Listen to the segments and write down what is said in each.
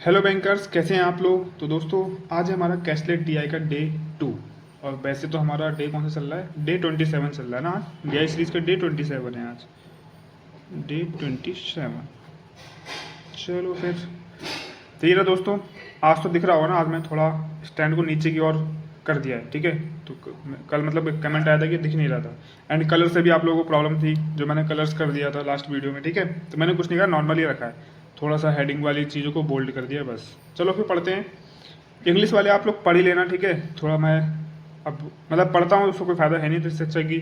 Hello bankers, कैसे हैं आप लोग। तो दोस्तों, आज है हमारा कैशलेट डीआई का डे 2। और वैसे तो हमारा डे कौन सा चल रहा है, डे 27 चल रहा है ना। आज डीआई सीरीज का डे 27 है। आज डे 27। चलो फिर, तो ये रहा दोस्तों। आज तो दिख रहा होगा ना, आज मैं थोड़ा स्टैंड को नीचे की ओर कर दिया है, ठीक है। तो कल मतलब एक कमेंट आया था कि दिख नहीं रहा था। एंड कलर से भी आप लोगों को प्रॉब्लम थी, जो मैंने कलर्स कर दिया था लास्ट वीडियो में, ठीक है। तो मैंने कुछ नहीं कहा, नॉर्मली रखा है। थोड़ा सा हेडिंग वाली चीज़ों को बोल्ड कर दिया बस। चलो फिर पढ़ते हैं। इंग्लिश वाले आप लोग पढ़ ही लेना, ठीक है। थोड़ा मैं अब मतलब पढ़ता हूँ, उसको कोई फ़ायदा है नहीं, तो इससे अच्छा कि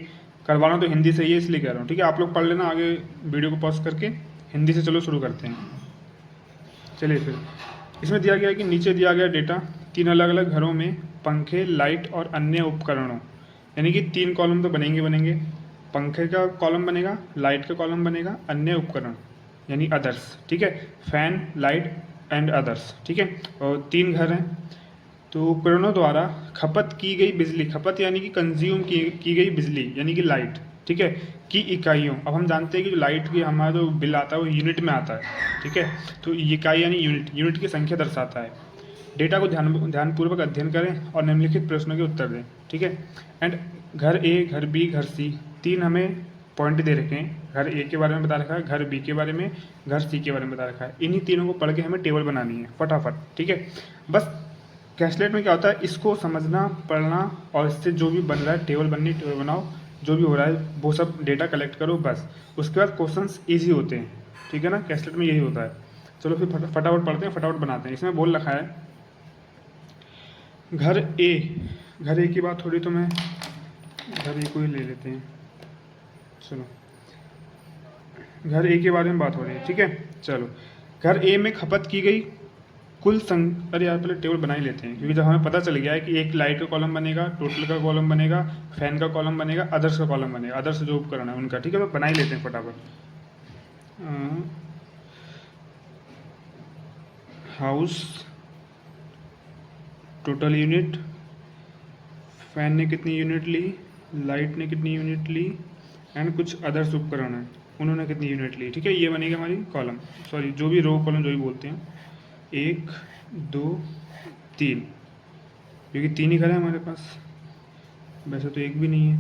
करवाना तो हिंदी से ही है, इसलिए कह रहा हूँ, ठीक है। आप लोग पढ़ लेना, आगे वीडियो को पॉज करके हिंदी से चलो शुरू करते हैं। चलिए फिर, इसमें दिया गया है कि नीचे दिया गया डेटा 3 अलग अलग घरों में पंखे, लाइट और अन्य उपकरणों, यानी कि 3 कॉलम तो बनेंगे। पंखे का कॉलम बनेगा, लाइट का कॉलम बनेगा, अन्य उपकरण यानी अदर्स, ठीक है। फैन, लाइट एंड अदर्स, ठीक है। और 3 घर हैं। तो उपकरणों द्वारा खपत की गई बिजली, खपत यानी कि कंज्यूम की गई बिजली यानी कि लाइट, ठीक है, की इकाइयों। अब हम जानते हैं कि जो लाइट की हमारा जो बिल आता है वो यूनिट में आता है, ठीक है। तो इकाई यानी यूनिट की संख्या दर्शाता है। डेटा को ध्यानपूर्वक अध्ययन करें और निम्नलिखित प्रश्नों के उत्तर दें, ठीक है। एंड घर ए, घर बी, घर सी, 3 हमें पॉइंट दे रखे हैं। घर ए के बारे में बता रखा है, घर बी के बारे में, घर सी के बारे में बता रखा है। इन्हीं तीनों को पढ़ के हमें टेबल बनानी है फटाफट, ठीक है। बस कैशलेट में क्या होता है, इसको समझना, पढ़ना, और इससे जो भी बन रहा है टेबल बननी, टेबल बनाओ, जो भी हो रहा है वो सब डेटा कलेक्ट करो बस। उसके बाद क्वेश्चंस इजी होते हैं, ठीक है ना। कैशलेट में यही होता है। चलो फिर फटाफट पढ़ते हैं, फटाफट बनाते हैं। इसमें बोल रखा है घर ए की बात हो रही, तो मैं घर ए को ही ले लेते हैं। चलो, घर ए के बारे में बात हो रही है, ठीक है। चलो, घर ए में खपत की गई कुल अरे यार, पहले टेबल बना ही लेते हैं, क्योंकि जब हमें पता चल गया है कि एक लाइट का कॉलम बनेगा, टोटल का कॉलम बनेगा, फैन का कॉलम बनेगा, अदर्स का कॉलम बनेगा, अदर्स जो उपकरण है उनका, ठीक है। तो बना ही लेते हैं फटाफट। हाउस, टोटल यूनिट, फैन ने कितनी यूनिट ली, लाइट ने कितनी यूनिट ली, एंड कुछ अदर्स उपकरण हैं उन्होंने कितनी यूनिट ली, ठीक है। ये बनेगी हमारी कॉलम, सॉरी जो भी रो कॉलम जो भी बोलते हैं। 1 2 3, क्योंकि 3 ही घर है हमारे पास, वैसे तो एक भी नहीं है।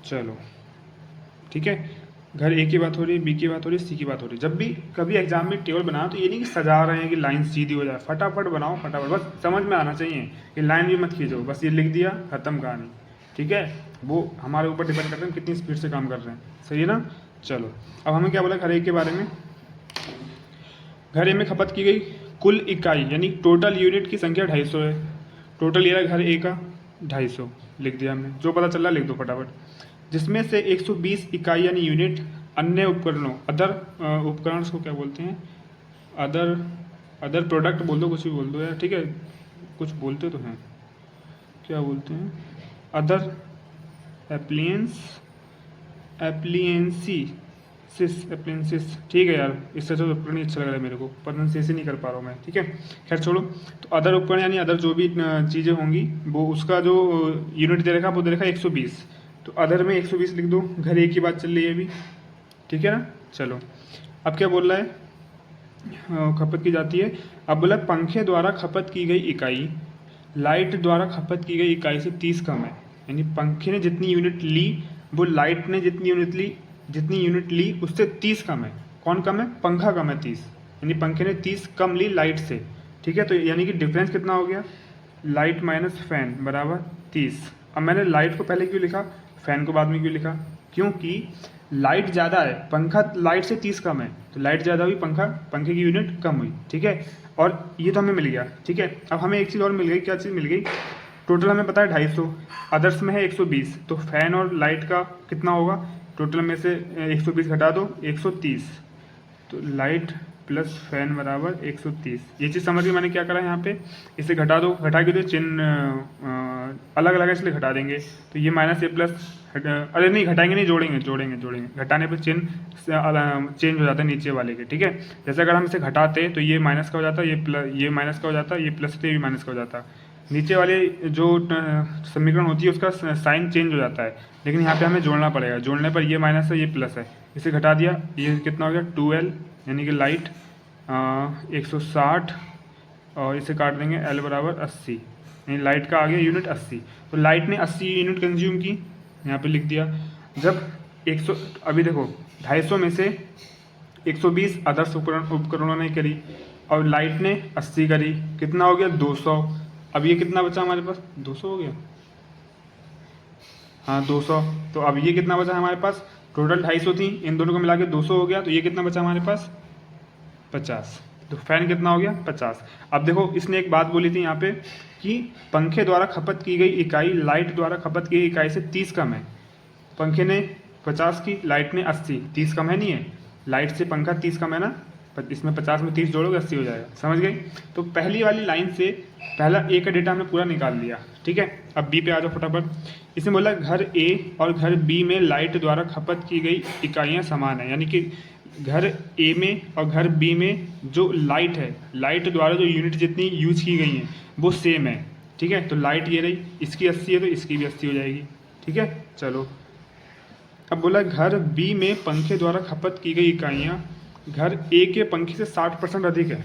चलो, ठीक है। घर ए की बात हो रही है, बी की बात हो रही है, सी की बात हो रही है। जब भी कभी एग्जाम में टेबल बनाओ तो ये नहीं कि सजा रहे हैं कि लाइन सीधी हो जाए, फटाफट बनाओ, फटाफट, बस समझ में आना चाहिए कि लाइन भी मत खींचो, बस ये लिख दिया, खत्म कहानी, ठीक है। वो हमारे ऊपर डिपेंड करते हैं कितनी स्पीड से काम कर रहे हैं, सही है ना। चलो, अब हमें क्या बोला घर ए के बारे में। घर ए में खपत की गई कुल इकाई यानी टोटल यूनिट की संख्या 250 है। टोटल ये रहा घर ए का 250, लिख दिया हमने, जो पता चल रहा लिख दो फटाफट। जिसमें से 120 इकाई यानी यूनिट अन्य उपकरणों, अदर उपकरण को क्या बोलते हैं, अदर अदर प्रोडक्ट बोल दो, कुछ भी बोल दो यार, ठीक है। कुछ बोलते तो हैं, क्या बोलते हैं, अदर एप्लियंसेस, ठीक है यार। इससे तो उपकरण ही अच्छा लग रहा है मेरे को, प्रोनाउंसिएशन नहीं कर पा रहा हूँ मैं, ठीक है। खैर छोड़ो। तो अदर उपकरण यानी अदर जो भी चीज़ें होंगी, वो उसका जो यूनिट दे रखा वो दे रखा 120। तो अदर में 120 लिख दो। घर एक ही बात चल रही है अभी, ठीक है ना। चलो, अब क्या बोल रहा है, खपत की जाती है। अब बोला पंखे द्वारा खपत की गई इकाई लाइट द्वारा खपत की गई इकाई से 30 कम है। यानी पंखे ने जितनी यूनिट ली वो लाइट ने जितनी यूनिट ली उससे 30 कम है। कौन कम है, पंखा कम है 30, यानी पंखे ने 30 कम ली लाइट से, ठीक है। तो यानी कि डिफरेंस कितना हो गया, लाइट माइनस फैन बराबर 30। अब मैंने लाइट को पहले क्यों लिखा, फैन को बाद में क्यों लिखा, क्योंकि लाइट ज़्यादा है, पंखा लाइट से 30 कम है, तो लाइट ज़्यादा हुई, पंखे की यूनिट कम हुई, ठीक है। और ये तो हमें मिल गया, ठीक है। अब हमें एक चीज़ और मिल गई, क्या चीज़ मिल गई, टोटल हमें पता है 250, अदर्स में है 120, तो फैन और लाइट का कितना होगा, टोटल में से 120 घटा दो 130, तो लाइट प्लस फैन बराबर 130। ये चीज़ समझ के मैंने क्या करा यहाँ पे, इसे घटा दो, घटा के तो चिन्ह अलग अलग है इसलिए घटा देंगे। तो ये माइनस ए प्लस, अरे नहीं घटाएंगे नहीं, जोड़ेंगे, घटाने पर चिन्ह चेंज हो जाता है नीचे वाले के, ठीक है। जैसे अगर हम इसे घटाते तो ये माइनस का हो जाता, ये माइनस का हो जाता, ये प्लस तो ये भी माइनस का हो जाता। नीचे वाले जो समीकरण होती है उसका साइन चेंज हो जाता है, लेकिन यहाँ पे हमें जोड़ना पड़ेगा। जोड़ने पर ये माइनस है, ये प्लस है, इसे घटा दिया, ये कितना हो गया 12, यानी कि लाइट 160 और इसे काट देंगे L बराबर 80, यानी लाइट का आ गया यूनिट 80। तो लाइट ने 80 यूनिट कंज्यूम की, यहाँ पे लिख दिया। जब 100, अभी देखो 250 में से 120 आदर्श उपकरणों ने करी और लाइट ने 80 करी, कितना हो गया 200। अब ये कितना बचा हमारे पास, 200 हो गया, हाँ 200। तो अब ये कितना बचा हमारे पास, टोटल 250 थी, इन दोनों को मिला के 200 हो गया, तो ये कितना बचा हमारे पास 50। तो फैन कितना हो गया 50। अब देखो इसने एक बात बोली थी यहाँ पे कि पंखे द्वारा खपत की गई इकाई लाइट द्वारा खपत की गई इकाई से 30 कम है। पंखे ने 50 की, लाइट ने 80, 30 कम है नहीं है, लाइट से पंखा 30 कम है ना, इसमें 50 में 30 जोड़ोगे 80 हो जाएगा, समझ गए। तो पहली वाली लाइन से पहला ए का डेटा हमने पूरा निकाल लिया, ठीक है। अब बी पे आ जाओ फटाफट। इसमें बोला घर ए और घर बी में लाइट द्वारा खपत की गई इकाइयाँ समान है, यानी कि घर ए में और घर बी में जो लाइट है, लाइट द्वारा जो यूनिट जितनी यूज की गई हैं वो सेम है, ठीक है। तो लाइट ये रही, इसकी 80 है तो इसकी भी 80 हो जाएगी, ठीक है। चलो अब बोला घर बी में पंखे द्वारा खपत की गई इकाइयाँ घर ए के पंखे से 60% अधिक है।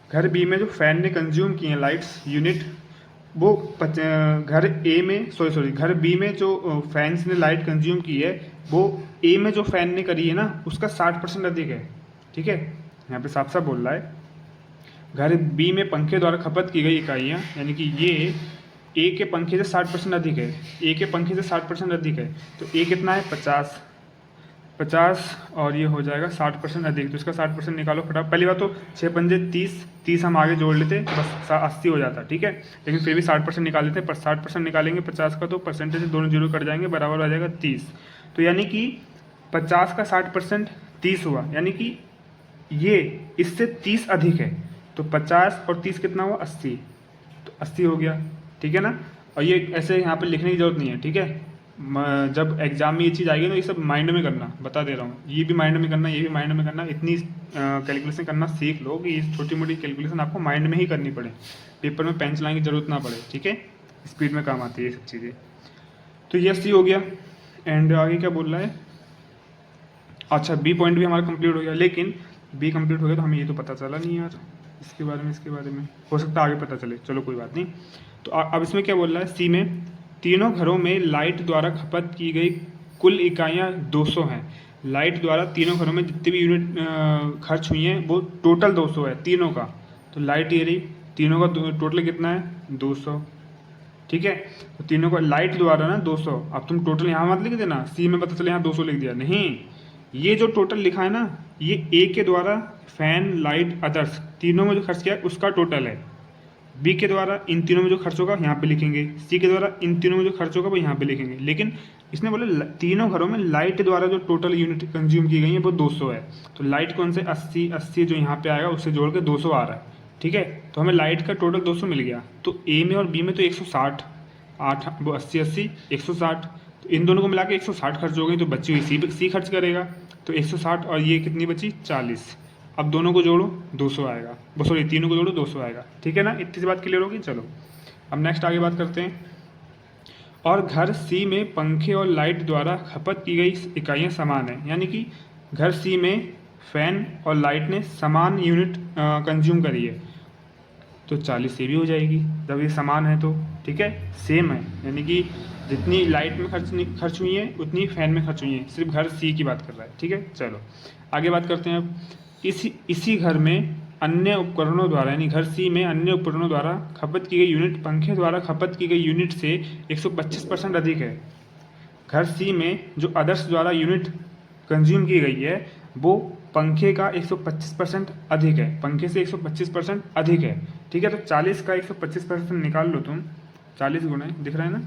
घर बी में जो फैन ने कंज्यूम किए हैं लाइट्स यूनिट, वो घर ए में सॉरी घर बी में जो फैंस ने लाइट कंज्यूम की है वो ए में जो फैन ने करी है ना उसका 60% अधिक है, ठीक है। यहाँ पे साफ साफ बोल रहा है घर बी में पंखे द्वारा खपत की गई इकाइयाँ, यानी कि ये ए के पंखे से 60% अधिक है, ए के पंखे से 60% अधिक है। तो ए कितना है 50 और ये हो जाएगा 60% अधिक, तो इसका 60% निकालो फटाफट। पहली बात तो 6 पंजे 30 हम आगे जोड़ लेते बस 80 हो जाता, ठीक है। लेकिन फिर भी 60% निकाल लेते, पर 60% निकालेंगे 50 का तो परसेंटेज से दोनों जीरो कट जाएंगे, बराबर आ जाएगा 30। तो यानी कि 50 का 60% 30 हुआ, यानी कि ये इससे 30 अधिक है। तो 50 और 30 कितना हुआ 80, तो 80 हो गया, ठीक है ना। और ये ऐसे यहाँ पे लिखने की जरूरत नहीं है, ठीक है। जब एग्जाम में ये चीज़ आएगी तो ये सब माइंड में करना, बता दे रहा हूँ, ये भी माइंड में करना, ये भी माइंड में करना। इतनी कैलकुलेशन करना सीख लो कि ये छोटी मोटी कैलकुलेशन आपको माइंड में ही करनी पड़े, पेपर में पेन चलाने की जरूरत ना पड़े, ठीक है। स्पीड में काम आती है ये सब चीज़ें। तो ये 80 हो गया। एंड आगे क्या बोल रहा है, अच्छा बी पॉइंट भी हमारा कंप्लीट हो गया। लेकिन बी कंप्लीट हो गया तो हमें ये तो पता चला नहीं यार इसके बारे में हो सकता है आगे पता चले, चलो कोई बात नहीं। तो अब इसमें क्या बोल रहा है, सी में तीनों घरों में लाइट द्वारा खपत की गई कुल इकाइयाँ 200 हैं। लाइट द्वारा तीनों घरों में जितनी भी यूनिट खर्च हुई हैं वो टोटल 200 है तीनों का। तो लाइट ये रही, तीनों का टोटल कितना है 200, ठीक है। तो तीनों का लाइट द्वारा ना 200। अब तुम टोटल यहाँ मत लिख देना, सी में पता चले यहाँ 200 लिख दिया, नहीं, ये जो टोटल लिखा है ना ये ए के द्वारा फैन लाइट अदर्स तीनों में जो खर्च किया उसका टोटल है। बी के द्वारा इन तीनों में जो खर्च होगा यहाँ पे लिखेंगे, सी के द्वारा इन तीनों में जो खर्च होगा वो यहाँ पे लिखेंगे। लेकिन इसने बोले तीनों घरों में लाइट द्वारा जो टोटल यूनिट कंज्यूम की गई है वो 200 है। तो लाइट कौन से 80 जो यहाँ पे आएगा उससे जोड़ के 200 आ रहा है, ठीक है। तो हमें लाइट का टोटल 200 मिल गया। तो ए में और बी में तो 160, 8 वो 80 160, तो इन दोनों को मिला के 160 खर्च हो गई, तो बची हुई सी खर्च करेगा। तो 160 और ये कितनी बची 40। अब दोनों को जोड़ो 200 आएगा, सॉरी तीनों को जोड़ो 200 आएगा, ठीक है ना। इतनी सी बात क्लियर होगी। चलो अब नेक्स्ट आगे बात करते हैं। और घर सी में पंखे और लाइट द्वारा खपत की गई इकाइयाँ समान है, यानी कि घर सी में फैन और लाइट ने समान यूनिट कंज्यूम करी है, तो 40 से भी हो जाएगी जब ये समान है तो, ठीक है, सेम है। यानी कि जितनी लाइट में खर्च हुई है उतनी फैन में खर्च हुई है, सिर्फ घर सी की बात कर रहा है, ठीक है। चलो आगे बात करते हैं। अब इसी घर में अन्य उपकरणों द्वारा, यानी घर सी में अन्य उपकरणों द्वारा खपत की गई यूनिट पंखे द्वारा खपत की गई यूनिट से 125% अधिक है। घर सी में जो आदर्श द्वारा यूनिट कंज्यूम की गई है वो पंखे का 125% अधिक है, पंखे से 125% अधिक है, ठीक है। तो 40 का 125% निकाल लो तुम, 40 गुणे दिख रहा है ना,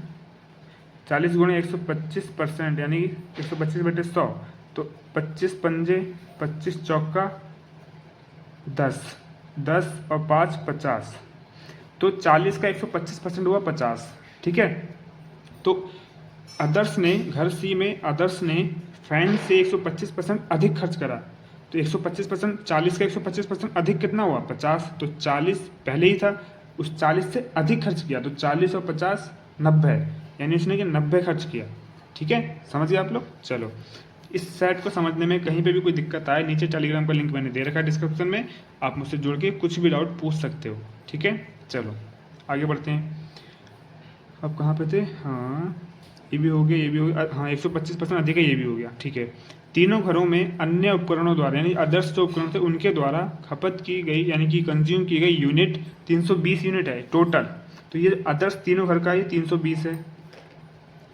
40 गुणे 125% यानी 125/100, तो 25 पंजे 25 चौका 10 और 5 50, तो 40 का 125% हुआ 50, ठीक है। तो आदर्श ने घर सी में आदर्श ने फैन से 125% अधिक खर्च करा, तो 125% 40 का 125% अधिक कितना हुआ 50, तो 40 पहले ही था, उस 40 से अधिक खर्च किया, तो 40 और 50 90, यानी उसने कि 90 खर्च किया, ठीक है। समझ गए आप लोग। चलो इस सेट को समझने में कहीं पे भी कोई दिक्कत आए, नीचे टेलीग्राम का लिंक मैंने दे रखा है डिस्क्रिप्शन में, आप मुझसे जुड़ के कुछ भी डाउट पूछ सकते हो। ठीक है, चलो आगे बढ़ते हैं। अब कहाँ पे थे? हाँ, ये भी हो गया, ये भी हो गया। हाँ, 125% अधिक है, ये भी हो गया। ठीक है, तीनों घरों में अन्य उपकरणों द्वारा यानी अदर्स जो उपकरण थे उनके द्वारा खपत की गई यानी कि कंज्यूम की गई यूनिट 320 यूनिट है टोटल। तो ये अदर्स तीनों घर का ही 320 है।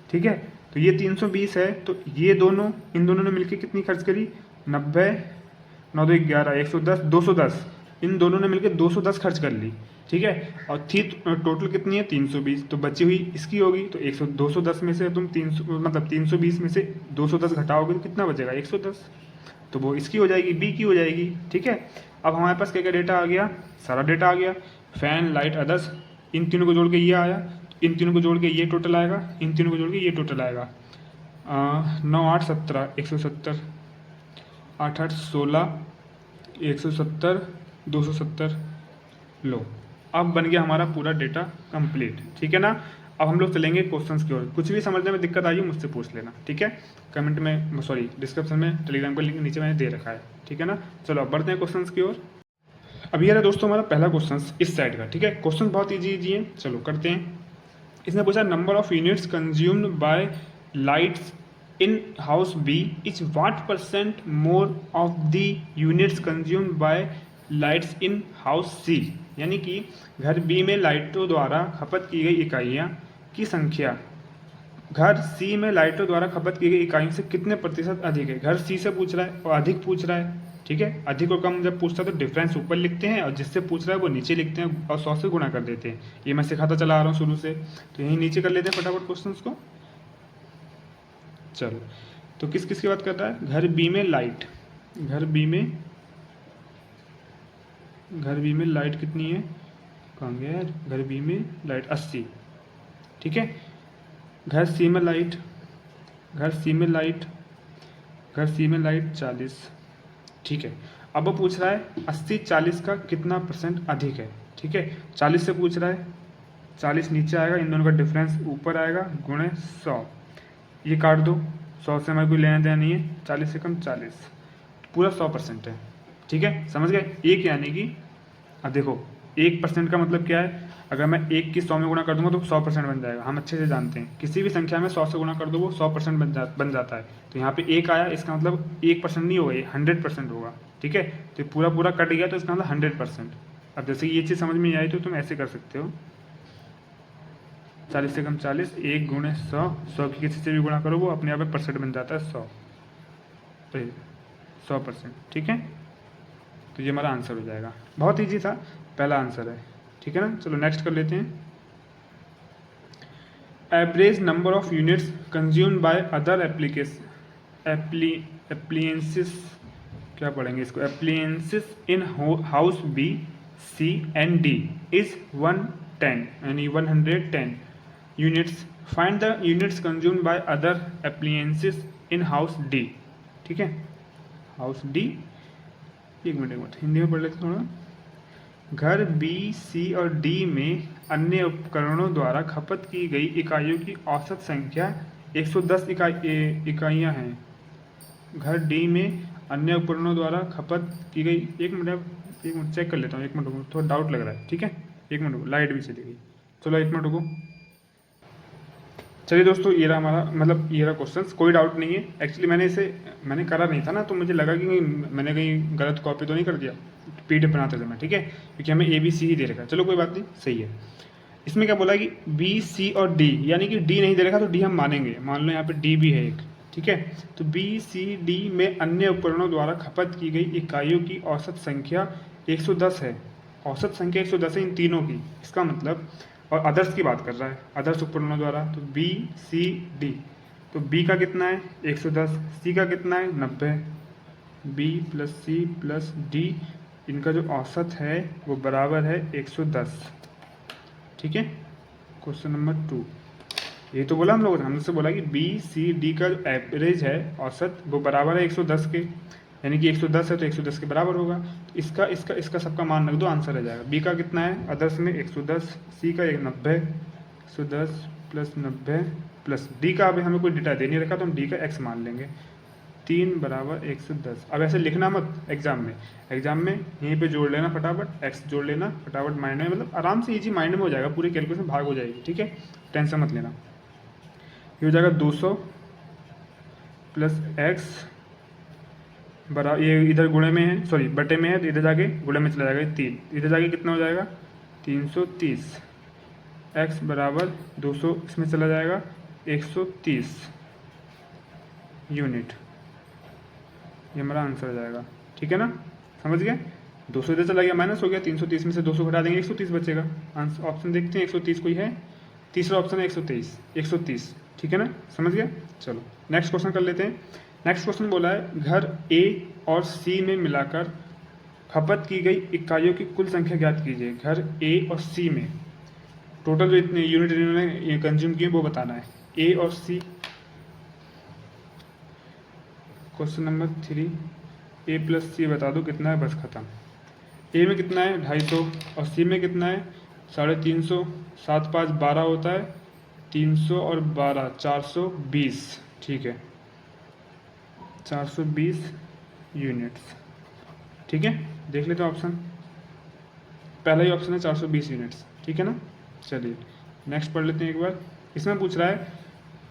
ठीक है, तो ये 320 है, तो ये दोनों, इन दोनों ने मिलकर कितनी खर्च करी? 90, 9 2 11, 110, 210। इन दोनों ने मिलकर 210 खर्च कर ली। ठीक है, और थी टोटल कितनी है? 320। तो बची हुई इसकी होगी, तो 210 में से तुम 300 मतलब 320 में से 210 घटाओगे तो कितना बचेगा? 110। तो वो इसकी हो जाएगी, बी की हो जाएगी। ठीक है, अब हमारे पास क्या क्या डेटा आ गया? सारा डेटा आ गया। फैन, लाइट, अदर्स, इन तीनों को जोड़ के ये आया, इन तीनों को जोड़ के ये टोटल आएगा, इन तीनों को जोड़ के ये टोटल आएगा। 9 8 17, 170, 8 8 16, 170, 270। लो, अब बन गया हमारा पूरा डेटा कंप्लीट। ठीक है ना, अब हम लोग चलेंगे क्वेश्चंस की ओर। कुछ भी समझने में दिक्कत आई हो मुझसे पूछ लेना। ठीक है, कमेंट में, सॉरी डिस्क्रिप्शन में टेलीग्राम का लिंक नीचे मैंने दे रखा है। ठीक है ना, चलो अब बढ़ते हैं क्वेश्चंस की ओर। अब ये रहा दोस्तों हमारा पहला क्वेश्चन इस साइड का। ठीक है, क्वेश्चन बहुत ईजी है, चलो करते हैं। इसने पूछा number of units consumed by lights in house B is what percent more of the units consumed by lights in house C. यानी कि घर बी में लाइटों द्वारा खपत की गई इकाइयाँ की संख्या घर सी में लाइटों द्वारा खपत की गई इकाइयों से कितने प्रतिशत अधिक है। घर सी से पूछ रहा है और अधिक पूछ रहा है। ठीक है, अधिक और कम जब पूछता है तो डिफरेंस ऊपर लिखते हैं और जिससे पूछ रहा है वो नीचे लिखते हैं और 100 से गुणा कर देते हैं। ये मैं सिखाता चला आ रहा हूँ शुरू से, तो यहीं नीचे कर लेते हैं फटाफट क्वेश्चंस को। चलो, तो किस किस की बात कर रहा है? घर बी में लाइट, घर बी में लाइट कितनी है? कहाँ गया यार? घर बी में लाइट 80। ठीक है, घर सी में लाइट, घर सी में लाइट 40। ठीक है, अब वो पूछ रहा है 80 40 का कितना परसेंट अधिक है। ठीक है, 40 से पूछ रहा है, 40 नीचे आएगा, इन दोनों का डिफरेंस ऊपर आएगा, गुणे 100। ये काट दो, 100 से हमारे कोई लेना देना नहीं है, 40 से कम 40, पूरा 100% है। ठीक है, समझ गए? एक यानी कि अब देखो 1% का मतलब क्या है? अगर मैं 1 की 100 में गुणा कर दूंगा तो 100% बन जाएगा। हम अच्छे से जानते हैं किसी भी संख्या में 100 से गुणा कर दो वो 100% बन जाता है। तो यहाँ पे 1 आया, इसका मतलब 1% नहीं होगा, ये 100% होगा। ठीक है, तो पूरा पूरा कट गया तो इसका मतलब 100%। अब जैसे ये चीज़ समझ में नहीं आई तो तुम ऐसे कर सकते हो, 40 से कम 40, 1 गुणे 100, 100 की किसी से भी गुणा करो वो अपने आप में परसेंट बन जाता है 100, तो 100%। ठीक है, तो ये हमारा आंसर हो जाएगा। बहुत ईजी था, पहला आंसर है। ठीक है ना, चलो नेक्स्ट कर लेते हैं। Average number of units consumed by other appliances, क्या पढ़ेंगे इसको? Appliances in house b c and d is 110 यानी 110 units. Find the units consumed by other appliances in house d. ठीक है, हाउस डी, एक मिनट हिंदी में पढ़ लेते थोड़ा। घर बी सी और डी में अन्य उपकरणों द्वारा खपत की गई इकाइयों की औसत संख्या 110 इकाइयाँ हैं। घर डी में अन्य उपकरणों द्वारा खपत की गई, एक मिनट चेक कर लेता हूँ, एक मिनट रुको, थोड़ा डाउट लग रहा है। ठीक है, एक मिनट रुको, लाइट भी चली गई, चलो एक मिनट रुको। चलिए दोस्तों, ये रहा हमारा, मतलब ये रहा क्वेश्चन, कोई डाउट नहीं है। एक्चुअली मैंने करा नहीं था ना, तो मुझे लगा कि मैंने कहीं गलत कॉपी तो नहीं कर दिया PDF बनाते समय। ठीक है, क्योंकि हमें ABC ही दे रखा है। चलो कोई बात नहीं, सही है। इसमें क्या बोला कि B C और D, यानी कि D नहीं दे रखा तो D हम मानेंगे, मान लो यहाँ पे D भी है एक। ठीक है, तो B C D में अन्य उपकरणों द्वारा खपत की गई इकाइयों की औसत संख्या 110 है। औसत संख्या 110 है इन तीनों की, इसका मतलब, और अदर्स की बात कर रहा है, अदर्स उपकरणों द्वारा, तो B C D, तो B का कितना है? 110, C का कितना है? 90, B + C + D, इनका जो औसत है वो बराबर है 110। ठीक है, क्वेश्चन नंबर 2, यही तो बोला हम लोगों ने, हमने से बोला कि B C D का जो एवरेज है औसत वो बराबर है 110 के, यानी कि 110 है तो 110 के बराबर होगा। तो इसका सबका मान रख दो, आंसर आ जाएगा। B का कितना है अदर्स में? 110, C का 90, 110 + 90 + D का अभी हमें कोई डेटा दे नहीं रखा तो हम D का X मान लेंगे। 3 बराबर 110। अब ऐसे लिखना मत एग्जाम में, यहीं पे जोड़ लेना फटाफट, x जोड़ लेना फटाफट माइंड में, मतलब आराम से इजी माइंड में हो जाएगा, पूरी कैलकुलेशन भाग हो जाएगी, ठीक है, टेंशन मत लेना। ये हो जाएगा 200 प्लस एक्स बरा, ये इधर गुणे में है, सॉरी बटे में है, तो इधर जाके गुणे में चला जाएगा 3, इधर जाके कितना हो जाएगा 330। x बराबर 200 इसमें चला जाएगा 130 यूनिट, ये हमारा आंसर आ जाएगा, ठीक है ना, समझ गए। 200 इधर चला गया, माइनस हो गया, 330 में से 200 घटा देंगे 130 बचेगा। आंसर ऑप्शन देखते हैं, 130 कोई है, तीसरा ऑप्शन है 130, ठीक है ना, समझ गया। चलो नेक्स्ट क्वेश्चन कर लेते हैं। नेक्स्ट क्वेश्चन बोला है घर ए और सी में मिलाकर खपत की गई इकाइयों की कुल संख्या ज्ञात कीजिए। घर ए और सी में टोटल जो इतने यूनिट इन्होंने कंज्यूम किए वो बताना है, ए और सी। क्वेश्चन नंबर 3, ए प्लस सी बता दो कितना है, बस खत्म। ए में कितना है 250 और सी में कितना है 350, 7 5 12 होता है, 300 और 12 420, ठीक है 420 यूनिट्स, ठीक है। देख लेते हैं ऑप्शन, पहला ही ऑप्शन है 420 यूनिट्स, ठीक है ना। चलिए नेक्स्ट पढ़ लेते हैं एक बार। इसमें पूछ रहा है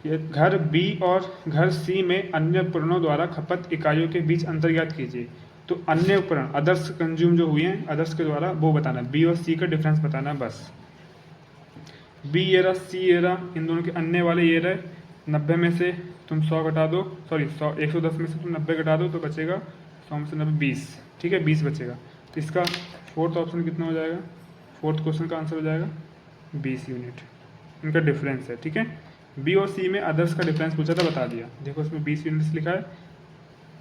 ये घर बी और घर सी में अन्य उपकरणों द्वारा खपत इकाइयों के बीच अंतर ज्ञात कीजिए। तो अन्य उपकरण अदर्स कंज्यूम जो हुए हैं अदर्स के द्वारा वो बताना है, बी और सी का डिफरेंस बताना है बस। बी ये रहा, सी ये रहा, इन दोनों के अन्य वाले ये रहे। 90 में से तुम 100 घटा दो, सॉरी 110 में से तुम 90 घटा दो तो बचेगा 100 में से 90 20, ठीक है 20 बचेगा। तो इसका फोर्थ ऑप्शन कितना हो जाएगा, फोर्थ क्वेश्चन का आंसर हो जाएगा 20 यूनिट, इनका डिफरेंस है, ठीक है। बी और सी में अदर्स का डिफरेंस पूछा था, बता दिया। देखो इसमें 20 यूनिट्स लिखा है,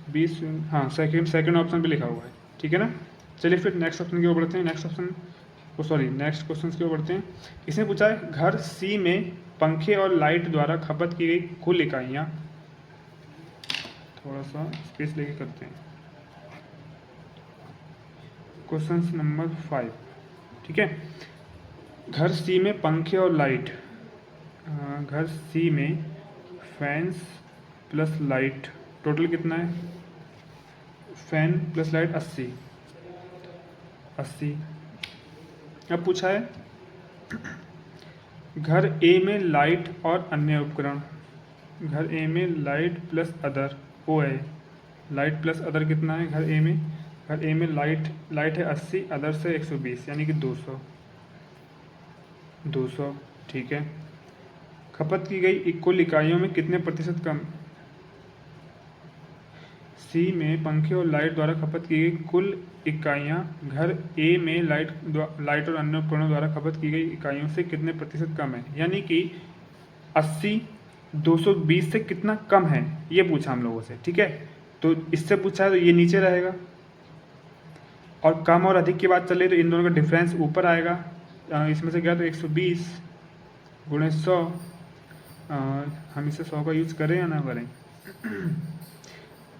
20 हाँ सेकंड ऑप्शन पे लिखा हुआ है, ठीक है ना। चलिए फिर नेक्स्ट ऑप्शन की ओर बढ़ते हैं, नेक्स्ट क्वेश्चन की ओर बढ़ते हैं। इसने पूछा है घर सी में पंखे और लाइट द्वारा खपत की गई कुल इकाइयाँ, थोड़ा सा स्पेस लेके करते हैं। क्वेश्चन नंबर 5, ठीक है। घर सी में पंखे और लाइट, घर सी में फैंस प्लस लाइट टोटल कितना है, फैन प्लस लाइट 80। अब पूछा है घर ए में लाइट और अन्य उपकरण, घर ए में लाइट प्लस अदर, ओ है लाइट प्लस अदर कितना है घर ए में, घर ए में लाइट है 80, अदर से 120 यानी कि 200, ठीक है। खपत की गई कुल इकाइयों में कितने प्रतिशत कम, सी में पंखे और लाइट द्वारा खपत की गई कुल इकाइयाँ घर ए में लाइट और अन्य उपकरणों द्वारा खपत की गई इकाइयों से कितने प्रतिशत कम है, यानी कि 80 220 से कितना कम है ये पूछा हम लोगों से, ठीक है। तो इससे पूछा है तो ये नीचे रहेगा, और कम और अधिक की बात चले तो इन दोनों का डिफरेंस ऊपर आएगा। इसमें से क्या तो 120 गुणे 100, हम इसे 100 का यूज करें या ना करें,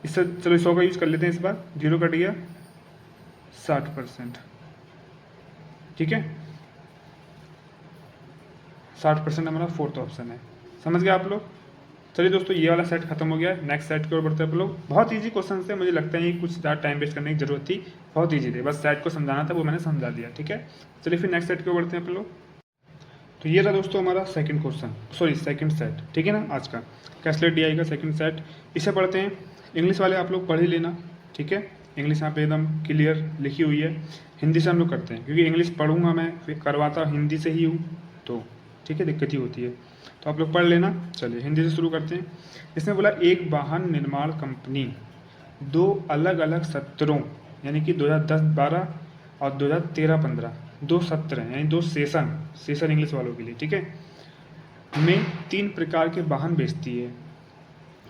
इससे चलो 100 का यूज कर लेते हैं इस बार, 0 कट गया 60%, ठीक है 60% हमारा फोर्थ ऑप्शन है, समझ गए आप लोग। चलिए दोस्तों ये वाला सेट खत्म हो गया, नेक्स्ट सेट की ओर बढ़ते हैं आप लोग। बहुत इजी क्वेश्चन है, मुझे लगता है कुछ ज़्यादा टाइम वेस्ट करने की जरूरत थी, बहुत इजी थे, बस सेट को समझाना था वो मैंने समझा दिया, ठीक है। चलिए फिर नेक्स्ट सेट की ओर बढ़ते हैं आप लोग। तो ये रहा दोस्तों हमारा सेकंड सेट, ठीक है ना, आज का कैस्लेट डीआई का सेकंड सेट। इसे पढ़ते हैं। इंग्लिश वाले आप लोग पढ़ ही लेना, ठीक है, इंग्लिश यहाँ पे एकदम क्लियर लिखी हुई है। हिंदी से हम लोग करते हैं क्योंकि इंग्लिश पढ़ूंगा मैं, फिर करवाता हिंदी से ही हूँ, तो ठीक है दिक्कत ही होती है, तो आप लोग पढ़ लेना। चलिए हिंदी से शुरू करते हैं। इसमें बोला एक वाहन निर्माण कंपनी 2 अलग अलग सत्रों यानी कि 2010-12 और 2013-15 2 सत्र हैं, यानी 2 सेशन इंग्लिश वालों के लिए, ठीक है, में 3 प्रकार के वाहन बेचती है।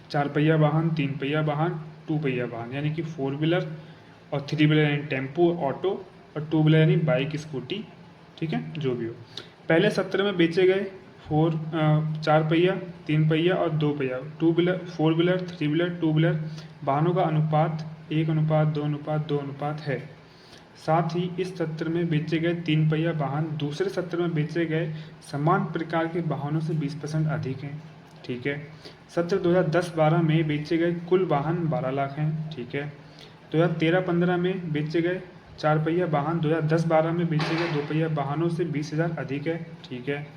4 पहिया वाहन, 3 पहिया वाहन, 2 पहिया वाहन यानी कि 4 व्हीलर, और 3 व्हीलर यानी टेम्पो ऑटो, और 2 व्हीलर यानी बाइक स्कूटी, ठीक है जो भी हो। पहले सत्र में बेचे गए 4 पहिया, 3 पहिया और 2 पहिया 2 व्हीलर, 4 व्हीलर, 3 व्हीलर, 2 व्हीलर वाहनों का अनुपात 1:2:2 है। साथ ही इस सत्र में बेचे गए 3 पहिया वाहन दूसरे सत्र में बेचे गए समान प्रकार के वाहनों से 20% अधिक हैं, ठीक है। सत्र 2010-12 में बेचे गए कुल वाहन 12 लाख हैं, ठीक है। 2013-15 में बेचे गए 4 पहिया वाहन 2010-12 में बेचे गए 2 पहिया वाहनों से 20,000 अधिक है, ठीक है।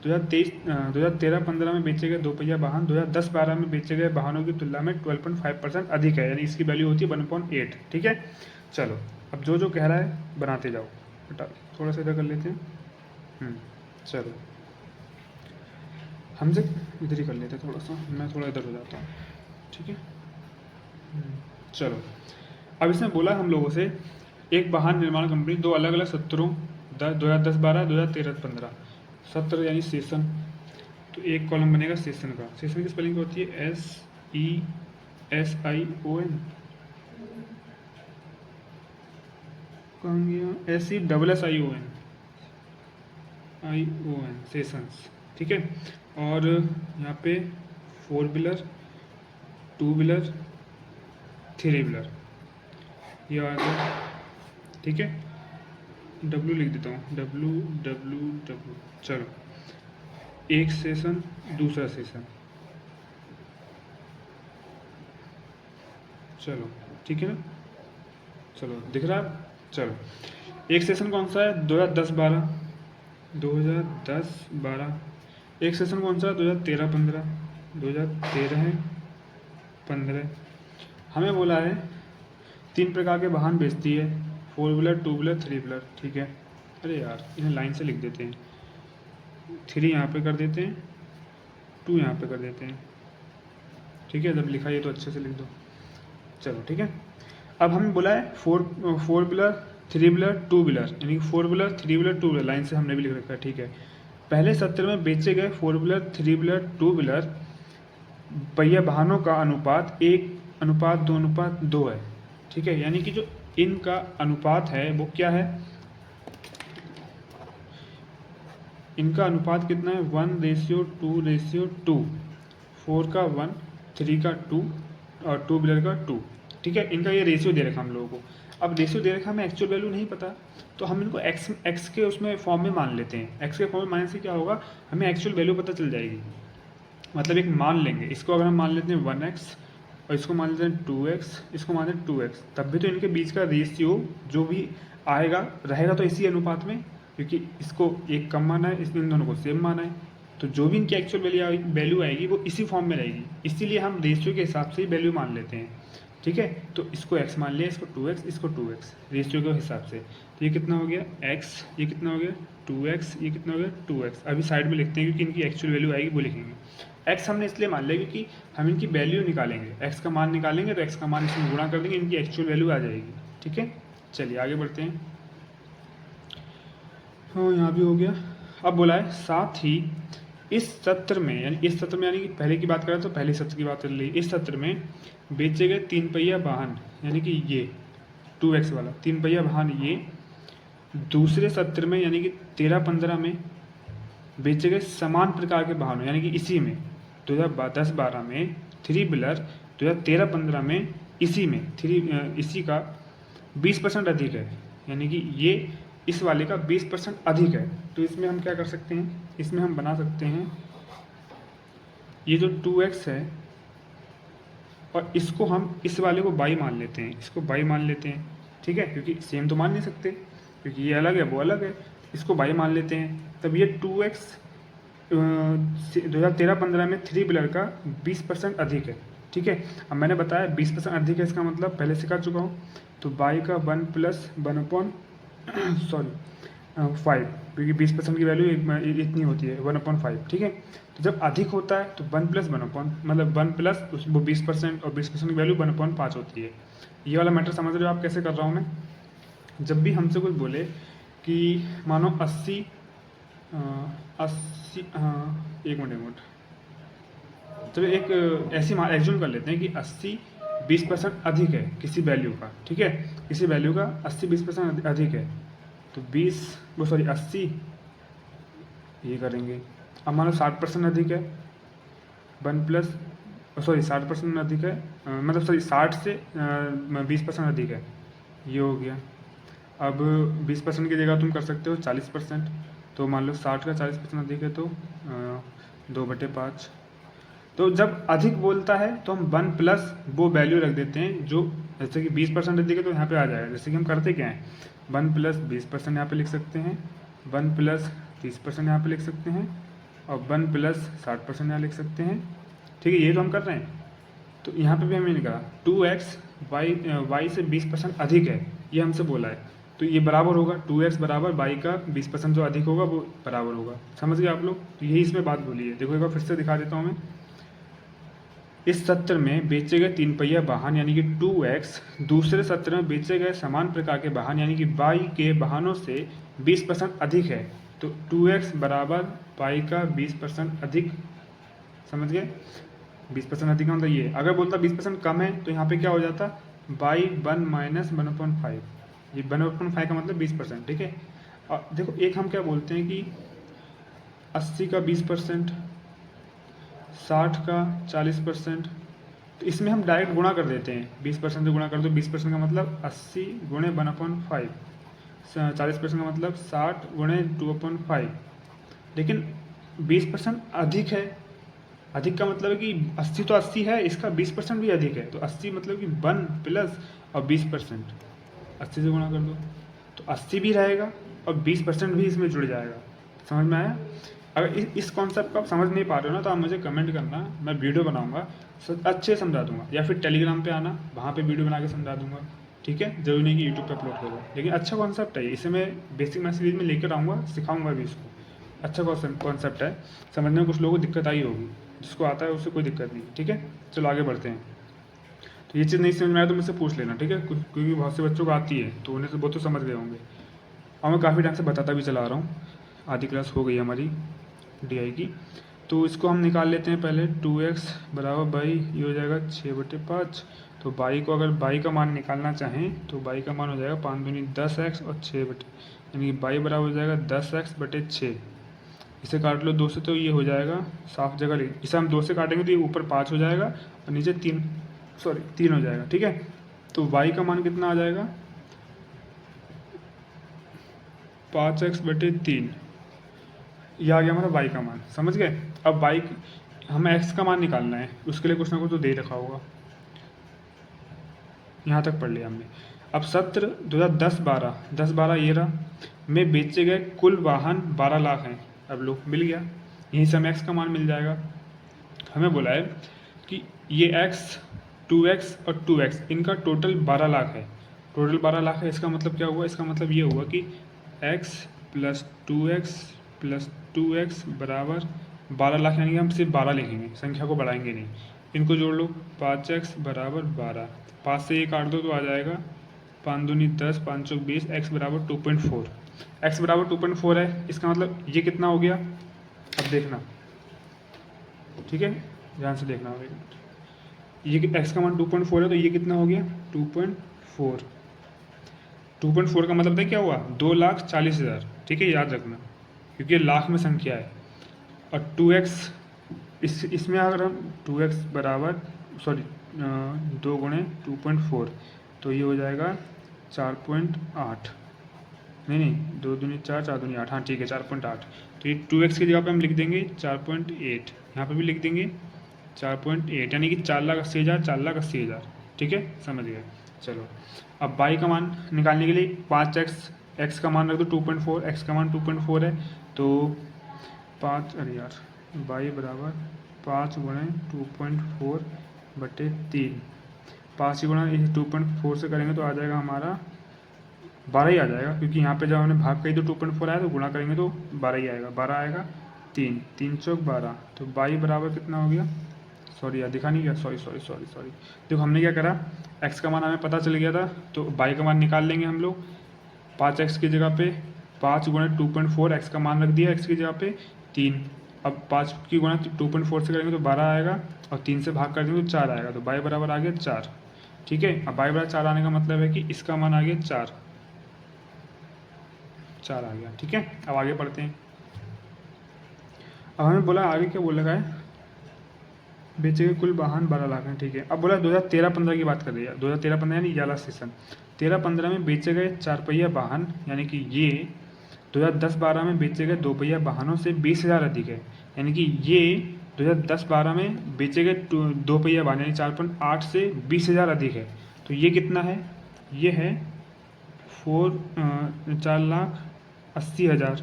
2013-15 में बेचे गए 2 पहिया वाहन 2010-12 में बेचे गए वाहनों की तुलना में 12.5% अधिक है, यानी इसकी वैल्यू होती है 1.8, ठीक है। चलो अब जो जो कह रहा है बनाते जाओ, बेटा थोड़ा सा इधर कर लेते हैं। चलो हमसे इधर ही कर लेते हैं, थोड़ा सा मैं थोड़ा इधर हो जाता हूँ, ठीक है। चलो अब इसने बोला हम लोगों से एक वाहन निर्माण कंपनी 2 अलग अलग सत्रों 2010-12 2013-15 सत्र यानी सेशन, तो एक कॉलम बनेगा सेशन का। सेशन की स्पेलिंग होती है SESSION, कहाँ गया, SESSION सेशंस, ठीक है। और यहाँ पे 4 व्हीलर 2 व्हीलर 3 व्हीलर ये आ गया, ठीक है। W लिख देता हूँ, W। चलो एक सेशन दूसरा सेशन, चलो ठीक है ना, चलो दिख रहा है। चलो एक सेशन कौन सा है 2010-12 एक सेशन कौन सा है 2013-15 2013-15। हमें बोला है 3 प्रकार के वाहन बेचती है, 4 व्हीलर 2 व्हीलर 3 व्हीलर, ठीक है। अरे यार इन्हें लाइन से लिख देते हैं, 3 यहाँ पे कर देते हैं, 2 यहाँ पे कर देते हैं, ठीक है। जब लिखा ये तो अच्छे से लिख दो, चलो ठीक है। अब हमें बोला है 4 व्हीलर 3 व्हीलर 2 व्हीलर, यानी कि 4 व्हीलर 3 व्हीलर 2 व्हीलर, लाइन से हमने भी लिख रखा है, ठीक है। पहले सत्र में बेचे गए 4 व्हीलर 3 व्हीलर 2 व्हीलर पहिया वाहनों का अनुपात 1:2:2 है, ठीक है। यानी कि जो इनका अनुपात है वो क्या है, इनका अनुपात कितना है 1:2:2, 4 का 1 3 का 2 और 2 व्हीलर का 2, ठीक है। इनका ये रेशियो दे रखा हम लोगों को। अब रेशियो दे रखा, हमें एक्चुअल वैल्यू नहीं पता, तो हम इनको एक्स के उसमें फॉर्म में मान लेते हैं। एक्स के फॉर्म में मानने से क्या होगा, हमें एक्चुअल वैल्यू पता चल जाएगी। मतलब एक मान लेंगे, इसको अगर हम मान लेते हैं 1x और इसको मान लेते हैं 2x, इसको मान लेते हैं 2x, तब भी तो इनके बीच का रेशियो जो भी आएगा रहेगा तो इसी अनुपात में, क्योंकि इसको एक कम माना है, इन दोनों को सेम माना है, तो जो भी इनकी एक्चुअल वैल्यू आएगी वो इसी फॉर्म में रहेगी। इसीलिए हम रेशियो के हिसाब से ही वैल्यू मान लेते हैं, ठीक है। तो इसको x मान लिया, इसको 2x, इसको 2x रेशियो के हिसाब से, तो ये कितना हो गया x, ये कितना हो गया 2x, ये कितना हो गया 2x। अभी साइड में लिखते हैं क्योंकि इनकी एक्चुअल वैल्यू आएगी वो लिखेंगे। x हमने इसलिए मान लिया क्योंकि हम इनकी वैल्यू निकालेंगे, x का मान निकालेंगे तो x का मान इसमें गुणा कर देंगे, इनकी एक्चुअल वैल्यू आ जाएगी, ठीक है। चलिए आगे बढ़ते हैं। हाँ यहाँ भी हो गया। अब बोला है साथ ही इस सत्र में, यानी कि पहले की बात करें तो पहले सत्र की बात कर ली, इस सत्र में बेचे गए 3 पहिया वाहन, यानी कि ये 2x वाला 3 पहिया वाहन, ये दूसरे सत्र में यानी कि 13-15 में बेचे गए समान प्रकार के वाहनों, यानी कि इसी में 2010-12 में 3 व्हीलर, 2013-15 में इसी का 20% अधिक है, यानी कि ये इस वाले का 20% अधिक है। तो इसमें हम क्या कर सकते हैं, इसमें हम बना सकते हैं ये जो 2x है और इसको हम इस वाले को y मान लेते हैं, इसको y मान लेते हैं, ठीक है, क्योंकि सेम तो मान नहीं सकते, क्योंकि ये अलग है वो अलग है, इसको y मान लेते हैं। तब ये 2x 2013-15 में 3 व्हीलर का 20% अधिक है, ठीक है। अब मैंने बताया 20% अधिक है, इसका मतलब पहले सिखा चुका हूँ, तो y का 1 + 5, क्योंकि 20% की वैल्यू इतनी होती है 1/5, ठीक है। तो जब अधिक होता है तो 1 + 1 मतलब 1 प्लस वो 20% और 20% की वैल्यू 1/5 होती है। ये वाला मैटर समझ रहे हो आप कैसे कर रहा हूँ मैं। जब भी हमसे कुछ बोले कि मानो 80 एक मिनट, तो एक ऐसी एज्यूम कर लेते हैं कि 80 20% अधिक है किसी वैल्यू का, ठीक है, किसी वैल्यू का 80-20% अधिक है, तो 80 ये करेंगे। अब मान लो 60% अधिक है 60% अधिक है, मतलब 60 से 20% अधिक है, ये हो गया। अब 20% की जगह तुम कर सकते हो 40%, तो मान लो 60 का 40% अधिक है तो 2/5, तो जब अधिक बोलता है तो हम 1 प्लस वो वैल्यू रख देते हैं जो, जैसे कि 20% अधिक है तो यहाँ पे आ जाएगा। जैसे कि हम करते क्या हैं, 1 प्लस 20% यहाँ पे लिख सकते हैं, 1 प्लस 30% यहाँ पे लिख सकते हैं, और 1 प्लस 60% यहाँ लिख सकते हैं। ठीक है, ये तो हम कर रहे हैं। तो यहाँ पे भी हमने निकाला 2x y से 20% अधिक है, ये हमसे बोला है, तो ये बराबर होगा 2x बराबर y का 20% जो अधिक होगा वो बराबर होगा। समझ गए आप लोग? तो यही इसमें बात बोली है। देखो एक बार फिर से दिखा देता हूँ मैं। इस सत्र में बेचे गए 3 पहिया वाहन यानी कि 2x दूसरे सत्र में बेचे गए समान प्रकार के वाहन यानी कि y के वाहनों से 20% अधिक है। तो 2x बराबर y का 20% अधिक। समझ गए? 20% अधिक मतलब ये। अगर बोलता 20% कम है तो यहाँ पे क्या हो जाता, बाई 1 माइनस 1/5। ये 1/5 का मतलब 20%। ठीक है, और देखो एक हम क्या बोलते हैं कि 80 का 20%, 60 का 40%, तो इसमें हम डायरेक्ट गुणा कर देते हैं। 20% से गुणा कर दो, 20% का मतलब 80 गुणे 1/5, 40% का मतलब 60 गुणे 2/5। लेकिन 20% अधिक है, अधिक का मतलब है कि 80 तो 80 है, इसका 20% भी अधिक है, तो 80 मतलब कि 1 प्लस और 20%, 80 से गुणा कर दो तो 80 भी रहेगा और 20% भी इसमें जुड़ जाएगा। समझ में आया? अगर इस कॉन्सेप्ट को आप समझ नहीं पा रहे हो ना तो आप मुझे कमेंट करना, मैं वीडियो बनाऊंगा, अच्छे से समझा दूंगा, या फिर टेलीग्राम पे आना, वहाँ पे वीडियो बना के समझा दूंगा। ठीक है, जरूरी नहीं कि यूट्यूब पे अपलोड करो, लेकिन अच्छा कॉन्सेप्ट है, इसे मैं बेसिक मैथ सीरीज में लेकर आऊँगा, सिखाऊंगा भी इसको। अच्छा कॉन्सेप्ट है, समझने में कुछ लोगों को दिक्कत आई होगी, जिसको आता है उससे कोई दिक्कत नहीं। ठीक है, चलो आगे बढ़ते हैं। तो ये चीज़ नहीं समझ में आया तो मुझसे पूछ लेना, ठीक है, क्योंकि बहुत से बच्चों को आती है तो उन्हें से बहुत तो समझ गए होंगे, और मैं काफ़ी टाइम से बताता भी चला रहा हूँ। आधी क्लास हो गई हमारी DI की। तो इसको हम निकाल लेते हैं पहले। 2x बराबर बाई, ये हो जाएगा 6/5। तो बाई को अगर बाई का मान निकालना चाहें तो बाई का मान हो जाएगा 5 दूनी 10x और 6 बटे, यानी कि बाई बराबर हो जाएगा 10x/6। इसे काट लो 2 से तो ये हो जाएगा, साफ जगह ले, इसे हम 2 से काटेंगे तो ये ऊपर 5 हो जाएगा और नीचे 3 हो जाएगा। ठीक है, तो y का मान कितना आ जाएगा, 5x/3। ये आ गया हमारा y का मान। समझ गए? अब y हमें x का मान निकालना है, उसके लिए कुछ ना कुछ तो दे रखा होगा। यहाँ तक पढ़ लिया हमने। अब सत्र 2010-12, 10-12 ये रहा, में बेचे गए कुल वाहन 12 लाख हैं। अब लो मिल गया, यहीं से हमें x का मान मिल जाएगा। हमें बोला है कि ये x, 2x और 2x इनका टोटल 12 लाख है। टोटल 12 लाख है, इसका मतलब क्या हुआ, इसका मतलब ये हुआ कि x plus 2x plus 2x बराबर 12 लाख, यानी कि हम सिर्फ 12 लिखेंगे, संख्या को बढ़ाएंगे नहीं। इनको जोड़ लो, 5x बराबर 12, 5 से ये काट दो तो आ जाएगा 5 दूनी 10, 5 चौक 20, x बराबर 2.4। x बराबर 2.4 है, इसका मतलब ये कितना हो गया, अब देखना, ठीक है, ध्यान से देखना होगा। ये x का मान 2.4 है तो ये कितना हो गया, 2.4। 2.4 का मतलब है क्या हुआ, 2,40,000। ठीक है, याद रखना, क्योंकि ये लाख में संख्या है। और 2x, इसमें अगर हम 2x बराबर 2 गुणे 2.4 तो ये हो जाएगा 4.8, नहीं 2 दूनी 4, 4 दूनी 8, हाँ ठीक है 4.8। तो ये 2x की जगह पे हम लिख देंगे 4.8, यहाँ पे भी लिख देंगे 4.8, यानी कि 4,80,000, 4,80,000। ठीक है, समझ गए। चलो अब y का मान निकालने के लिए 5x, x का मान रख दो 2.4, x का मान 2.4 है तो 5, अरे यार, y बराबर 5 गुणे 2.4/3। 5 गुणा 2.4 से करेंगे तो आ जाएगा हमारा 12 ही आ जाएगा, क्योंकि यहाँ पे जब हमने भाग करी तो 2.4 आया, तो गुणा करेंगे तो 12 ही आएगा। 12 आएगा, 3 3 चौक 12, तो y बराबर कितना हो गया, सॉरी यार दिखा नहीं गया, सॉरी। देखो हमने क्या करा, x का मान हमें पता चल गया था तो y का मान निकाल लेंगे हम लोग। 5x की जगह पे 5 गुणा 2.4, x का मान रख दिया, x की जगह पे 3। अब 5 की गुणा 2.4 से करेंगे तो 12 आएगा, और 3 से भाग कर देंगे तो 4 आएगा, तो y बराबर आ गया 4। ठीक है, अब y बराबर 4 आने का मतलब है कि इसका मान आ गया 4 आ गया। ठीक है, अब आगे पढ़ते हैं। अब हमें बोला आगे क्या बोल रखा है, बेचे गए कुल वाहन 12 लाख हैं। ठीक है, अब बोला 2013-15 की बात कर रही है, 2013-15 यानी ये वाला सेशन। 13-15 में बेचे गए 4 पहिया वाहन, यानी कि ये 2010-12 में बेचे गए 2 पहिया वाहनों से 20,000 अधिक है, यानी कि ये 2010-12 में बेचे गए दो पहिया वाहन यानी 4.8 से 20,000 अधिक है। तो ये कितना है? ये है 4,80,000।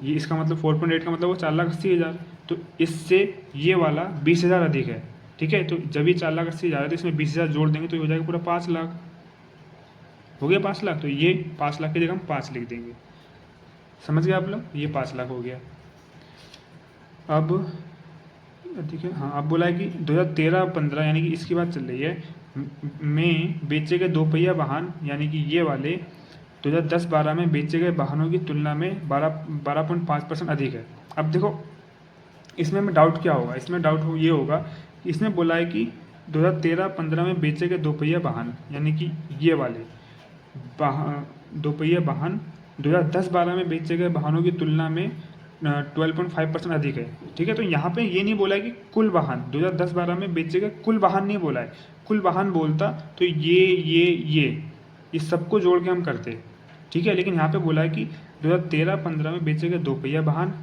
ये इसका मतलब 4.8 का मतलब वो 4,80,000। तो इससे ये वाला 20,000 अधिक है। ठीक है, तो जब ये 4,80,000 है तो इसमें 20,000 जोड़ देंगे तो ये हो जाएगा पूरा 5 लाख। हो गया 5 लाख। तो ये 5 लाख की जगह हम 5 लिख देंगे। समझ गए आप लोग? ये 5 लाख हो गया। अब ठीक है, हाँ, अब बोला है कि 2013-15 यानी कि इसकी बात चल रही है में बेचे गए दो पहिया वाहन यानी कि ये वाले 2010-12 में बेचे गए वाहनों की तुलना में 12.5% अधिक है। अब देखो इसमें में डाउट क्या होगा? इसमें डाउट ये होगा कि इसमें बोला है कि 2013-15 में बेचे गए दो पहिया वाहन यानी कि ये वाले दो पहिया वाहन 2010-12 में बेचे गए वाहनों की तुलना में 12.5% अधिक है। ठीक है, तो यहाँ पे ये नहीं बोला है कि कुल वाहन 2010-12 में बेचे गए कुल वाहन नहीं बोला है। कुल वाहन बोलता तो ये सबको जोड़ के हम करते। ठीक है, लेकिन यहाँ पे बोला है कि 2013-15 में बेचे गए दो पहिया वाहन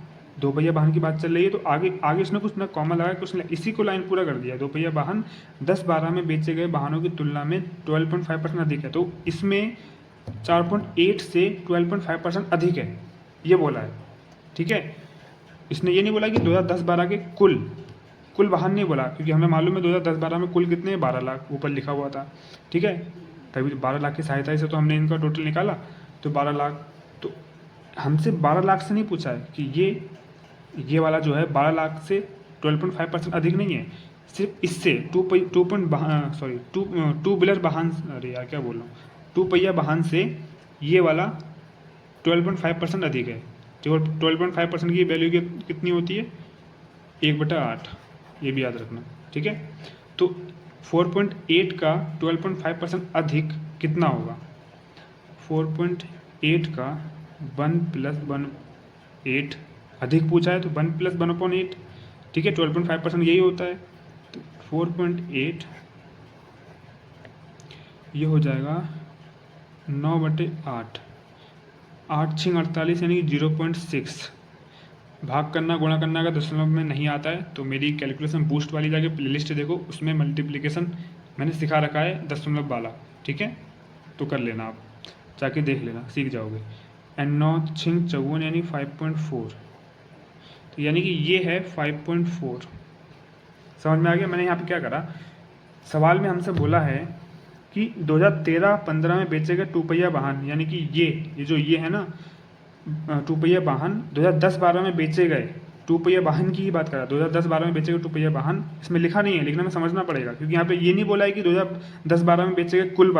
की बात चल रही है। तो आगे इसने कुछ ना कॉमा लगा कुछ इसी को लाइन पूरा कर दिया। दो पहिया वाहन 10-12 में बेचे गए वाहनों की तुलना में 12.5% अधिक है। तो इसमें 4.8 से 12.5% अधिक है, ये बोला है। ठीक है, इसने ये नहीं बोला कि 2010-12 के कुल वाहन नहीं बोला, क्योंकि हमें मालूम है 2010-12 में कुल कितने 12 लाख ऊपर लिखा हुआ था। ठीक है, तभी 12 लाख की सहायता से तो हमने इनका टोटल निकाला। तो 12 लाख, तो हमसे 12 लाख से नहीं पूछा है कि ये वाला जो है 12 लाख से 12.5% अधिक नहीं है, सिर्फ इससे टू व्हीलर वाहन, अरे यार क्या बोल रहा हूँ, टू पहिया वाहन से ये वाला 12.5% अधिक है। जो 12.5% की वैल्यू कितनी होती है? 1/8, ये भी याद रखना। ठीक है, तो 4.8 का 12.5% अधिक कितना होगा? 4.8 का 1 + 1/8 अधिक पूछा है तो 1 + 1/8। ठीक है, 12.5% यही होता है। तो 4.8 ये हो जाएगा 9/8, 8×6 = 48 यानी कि 0.6। भाग करना गुणा करना का दशमलव में नहीं आता है तो मेरी कैलकुलेशन बूस्ट वाली जाके प्लेलिस्ट देखो, उसमें मल्टीप्लिकेशन मैंने सिखा रखा है दशमलव वाला। ठीक है, तो कर लेना, आप जाके देख लेना, सीख जाओगे। एंड 9×6 = 54 यानी 5.4। तो यानी कि ये है 5.4। समझ में आ गया? मैंने यहाँ पे क्या करा, सवाल में हमसे बोला है कि 2013-15 में बेचे गए टू पहिया वाहन यानी कि ये जो ये है ना, टू पहिया वाहन 2010-12 में बेचे गए टू पहिया वाहन की ही बात कर रहा है। 2010-12 में बेचे गए टू पहिया वाहन इसमें लिखा नहीं है, लेकिन हमें समझना पड़ेगा क्योंकि यहाँ पे ये नहीं बोला है कि 2010-12 में बेचे गए कुल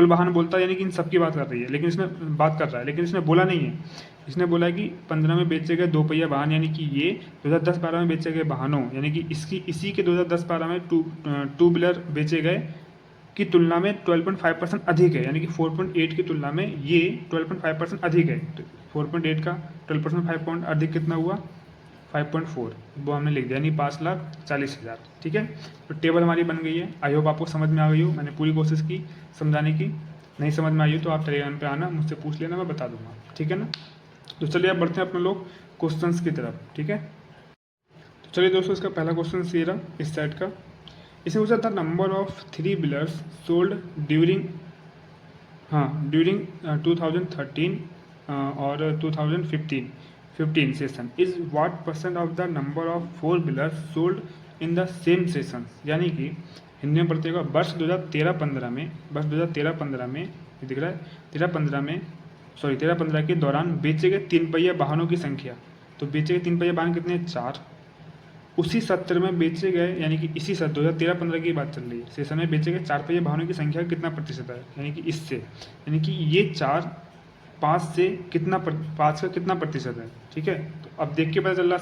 वाहन बोलता है यानी कि इन सबकी बात कर रही है, लेकिन इसमें बात कर रहा है, लेकिन इसमें बोला नहीं है। इसने बोला है कि 15 में बेचे गए दो पहिया वाहन यानी कि ये 2010-12 में बेचे गए वाहनों यानी कि इसी के 2010-12 में टू व्हीलर बेचे गए की तुलना में 12.5% अधिक है, यानी कि 4.8 की तुलना में ये 12.5% अधिक है। तो 4.8 का 12.5 अधिक कितना हुआ? 5.4, वो हमने लिख दिया, यानी 5,40,000। ठीक है, तो टेबल हमारी बन गई है। आई होप आपको समझ में आ गई हो। मैंने पूरी कोशिश की समझाने की। नहीं समझ में आई हो तो आप टेलीग्राम पे आना, मुझसे पूछ लेना, मैं बता दूंगा। ठीक है ना? तो चलिए अब बढ़ते हैं अपने लोग क्वेश्चंस की तरफ। ठीक है, तो चलिए दोस्तों, इसका पहला क्वेश्चन ये रहा इस सेट का। इसे पूछा था number of 3 wheelers sold during 2013 और 2015 session is what % of the number of 4 wheelers sold in the same session. यानी कि हिंदी में पढ़ते होगा वर्ष 2013-15 में ये दिख रहा है 13-15 के दौरान बेचे गए 3 पहिया वाहनों की संख्या। तो बेचे गए 3 पहिया वाहन कितने? 4। उसी सत्र में बेचे गए, यानी कि इसी सत्र 2013-15 की बात चल रही है, सेशन में बेचे गए 4 पहिया वाहनों की संख्या कितना प्रतिशत है? यानी कि इससे, यानी कि ये 4 5 से कितना 5 का कितना प्रतिशत है? ठीक है, तो अब देख के पता चल रहा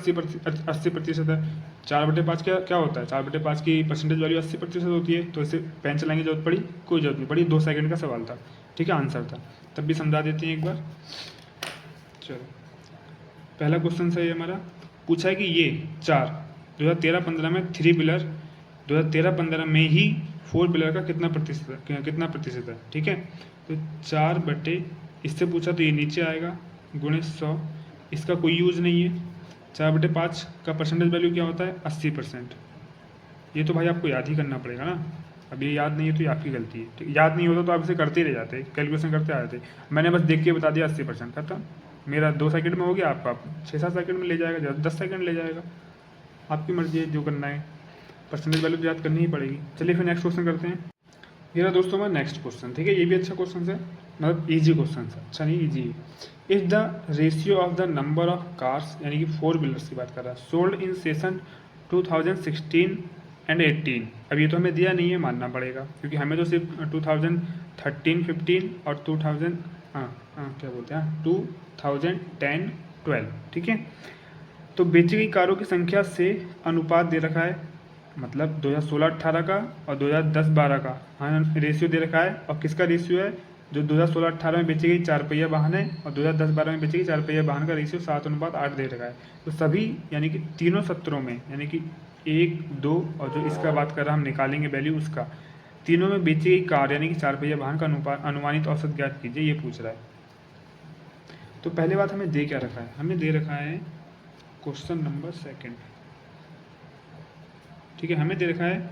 80% है। 4/5 क्या होता है? 4/5 की परसेंटेज वैल्यू 80% होती है। तो इसे पेन चलाने की जरूरत पड़ी? कोई जरूरत नहीं पड़ी, 2 सेकंड का सवाल था। ठीक है, आंसर था। तब भी समझा देते हैं एक बार। चलो, पहला क्वेश्चन सही है हमारा। पूछा है कि ये 4 2013-15 में 3 व्हीलर 2013-15 में ही 4 व्हीलर का कितना प्रतिशत है? ठीक है, तो 4 बटे इससे पूछा तो ये नीचे आएगा गुणे 100, इसका कोई यूज़ नहीं है। 4/5 का परसेंटेज वैल्यू क्या होता है? 80%। ये तो भाई आपको याद ही करना पड़ेगा ना। अब ये याद नहीं है तो ये आपकी गलती है, ठीक? याद नहीं होता तो आप इसे करते ही रह जाते, कैलकुलेशन करते आ जाते। मैंने बस देख के बता दिया 80% खत्म। मेरा 2 सेकंड में हो गया, आपका 6-7 सेकंड में ले जाएगा, 10 सेकंड ले जाएगा। आपकी मर्जी है जो करना है, परसेंटेज वैल्यू तो याद करनी ही पड़ेगी। चलिए फिर नेक्स्ट क्वेश्चन करते हैं। ये रहा दोस्तों हमारा नेक्स्ट क्वेश्चन, ठीक है? ये भी अच्छा क्वेश्चन है, मतलब ईजी क्वेश्चन है, अच्छा नहीं ईजी है। If the ratio of the number of cars, यानी कि 4 व्हीलर्स की बात कर रहा है, सोल्ड इन सेशन 2016 एंड 18। अब ये तो हमें दिया नहीं है, मानना पड़ेगा, क्योंकि हमें तो सिर्फ 2013 15 और 2000 क्या बोलते हैं 2010 12, ठीक है? तो बेची गई कारों की संख्या से अनुपात दे रखा है, मतलब 2016-18 का और 2010-12 का, हाँ, रेशियो दे रखा है। और किसका रेशियो है? जो 2016-18 में बेची गई 4 पहिया वाहन है और 2010-12 में बेची गई 4 पहिया वाहन का रेशियो 7:8 दे रखा है। तो सभी यानी कि तीनों सत्रों में, यानी कि 1 2 और जो इसका बात कर रहा हम निकालेंगे वैल्यू उसका, तीनों में बेची गई कार यानी कि 4 पहिया वाहन का अनुमानित औसत ज्ञात कीजिए, ये पूछ रहा है। तो पहले बात हमें दे क्या रखा है? हमें दे रखा है क्वेश्चन नंबर 2, ठीक है? हमें दे रखा है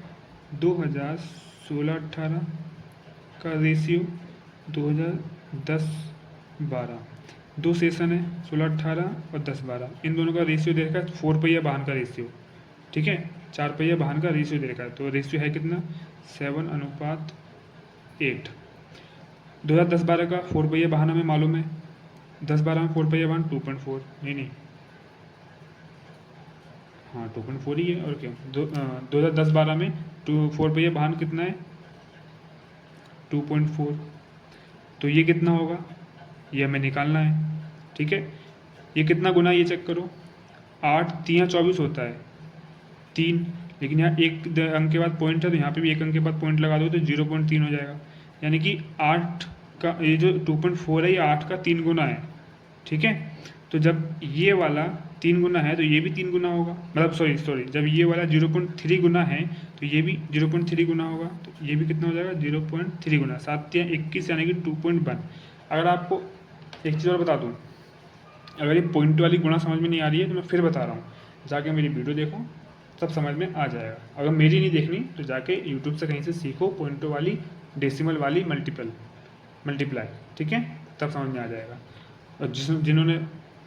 2016-18 का रेशियो 2010-12, 2 सेशन है 16-18 और 10-12, इन दोनों का रेशियो दे रखा है 4 पहिया वाहन का रेशियो, ठीक है? 4 पहिया वाहन का रेशियो दे रखा है, तो रेशियो है कितना? 7:8। 2010-12 का 4 पहिया वाहन हमें मालूम है, 10-12 में 4 पहिया वाहन 2.4, नहीं, हाँ 2.4 ही है और क्या। 2010-12 में 4 पहिया वाहन कितना है? 2.4। तो ये कितना होगा? ये हमें निकालना है, ठीक है? ये कितना गुना, ये चेक करो। 8 3 24 होता है 3, लेकिन यहाँ एक अंक के बाद पॉइंट है, तो यहाँ पे भी एक अंक के बाद पॉइंट लगा दो तो 0.3 हो जाएगा। यानी कि 8 का ये जो 2.4 है ये 8 का 3 गुना है, ठीक है? तो जब ये वाला 3 गुना है तो ये भी 3 गुना होगा, मतलब सॉरी जब ये वाला 0.3 गुना है तो ये भी 0.3 गुना होगा, तो ये भी कितना हो जाएगा? 0.3 गुना, 7 या 21 यानी कि 2.1। अगर आपको एक चीज़ और बता दूँ, अगर ये पॉइंट वाली गुणा समझ में नहीं आ रही है तो मैं फिर बता रहा हूँ, जाके मेरी वीडियो देखो तब समझ में आ जाएगा। अगर मेरी नहीं देखनी तो जाके यूट्यूब से कहीं से सीखो पॉइंटों वाली, डेसिमल वाली, मल्टीप्लाई, ठीक है? तब समझ में आ जाएगा। और जिन्होंने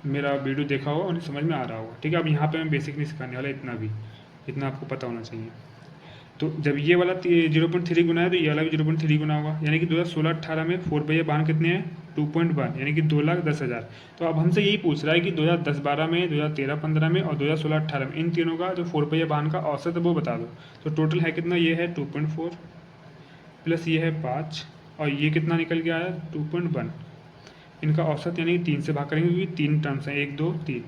मेरा वीडियो देखा होगा उन्हें समझ में आ रहा होगा, ठीक है? अब यहाँ पे मैं बेसिक नहीं सिखाने वाला, इतना आपको पता होना चाहिए। तो जब ये वाला 0.3 गुना है तो ये वाला भी 0.3 गुना होगा, यानी कि 2016-18 में 4 पहिया वाहन कितने हैं? 2.1, यानी कि 2,10,000। तो अब हमसे यही पूछ रहा है कि 2010-12 में, 2013-15 में और 2016-18 में इन तीनों का जो 4 पहिया वाहन का औसत है वो बता दो। तो टोटल है कितना? ये है 2.4 प्लस ये है 5 और ये कितना निकल के आया? 2.1। इनका औसत यानी कि 3 से भाग करेंगे क्योंकि 3 टर्म्स हैं, 1 2 3,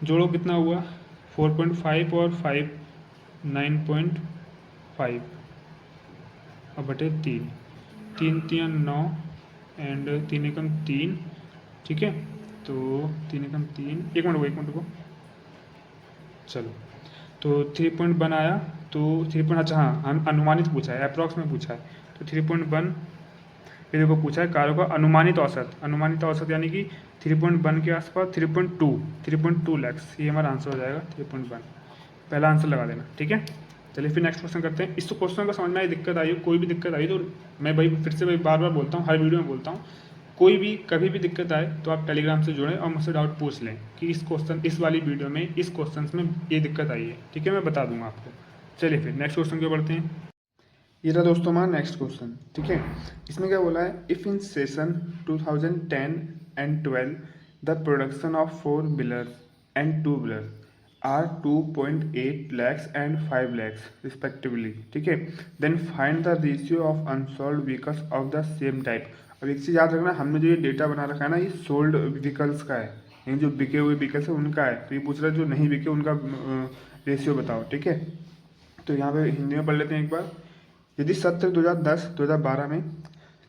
जोड़ो कितना हुआ? 4.5 और 5 9.5 और बटे 3, 3 3 9 एंड 3 एकम 3, ठीक है? तो 3 एकम 3, एक मिनट रुको, चलो। तो 3.1 आया, तो 3 अच्छा हाँ अनुमानित पूछा है, अप्रॉक्स में पूछा है, तो 3.1 ये देखो पूछा है कारों का अनुमानित औसत यानी कि 3.1 के आसपास 3.2 लैक्स, ये हमारा आंसर हो जाएगा 3.1। पहला आंसर लगा देना, ठीक है? चलिए फिर नेक्स्ट क्वेश्चन करते हैं। इस क्वेश्चन का समझ में आई दिक्कत आई हो, कोई भी दिक्कत आई तो मैं भाई फिर से बार बार बोलता हूँ, हर वीडियो में बोलता हूँ, कोई भी कभी भी दिक्कत आए तो आप टेलीग्राम से जुड़ें और मुझसे डाउट पूछ लें कि इस वाली वीडियो में इस क्वेश्चन में ये दिक्कत आई है, ठीक है? मैं बता दूंगा आपको। चलिए फिर नेक्स्ट क्वेश्चन के बढ़ते हैं। ये रहा दोस्तों हमारा नेक्स्ट क्वेश्चन, ठीक है? इसमें क्या बोला है? If in session 2010 and 12 the production of 4 wheelers and 2 wheelers are 2.8 lakhs and 5 lakhs respectively, ठीक है? Then find the ratio of unsold vehicles of the same type. अब एक चीज़ याद रखना, हमने जो ये डेटा बना रखा है ना, ये सोल्ड व्हीकल्स का है, यानी जो बिके हुए व्हीकल्स है उनका है। तो ये पूछ रहा है जो नहीं बिके उनका रेशियो बताओ, ठीक है? तो यहाँ पे हिंदी में पढ़ लेते हैं एक बार। यदि सत्र 2010-2012 में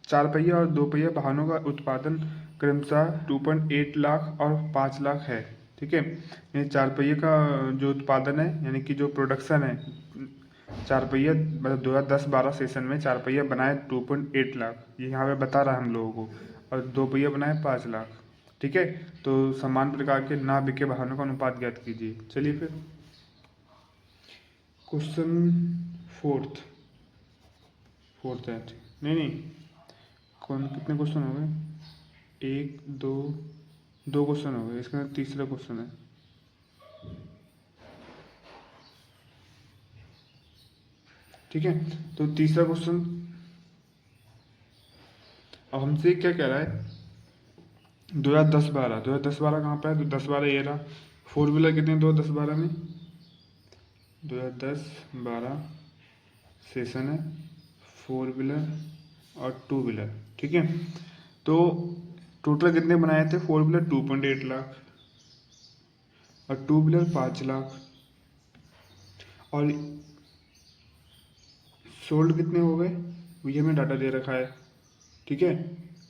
4 पहिया और 2 पहिया वाहनों का उत्पादन क्रमशः 2.8 लाख और 5 लाख है, ठीक है? यानी 4 पहिए का जो उत्पादन है, यानी कि जो प्रोडक्शन है 4 पहिया, मतलब 2010-12 सेशन में 4 पहिया बनाए 2.8 लाख, ये यहाँ पे बता रहा है हम लोगों को, और 2 पहिया बनाए 5 लाख। ठीक है, तो समान प्रकार के ना बिके वाहनों का अनुपात ज्ञात कीजिए। चलिए फिर क्वेश्चन फोर्थ है, नहीं, कौन कितने क्वेश्चन हो गए, एक दो क्वेश्चन हो गए, इसके अंदर तीसरा क्वेश्चन है। ठीक है, तो तीसरा क्वेश्चन अब हमसे क्या कह रहा है, 2010-12 कहाँ पर है, 10-12 ये रहा। फोर व्हीलर कितने हैं 2010-12 में, 2010-12 सेशन है, फोर व्हीलर और टू व्हीलर। ठीक है, तो टोटल कितने बनाए थे, फोर व्हीलर 2.8 लाख और टू व्हीलर 5 लाख, और सोल्ड कितने हो गए ये हमें डाटा दे रखा है। ठीक है,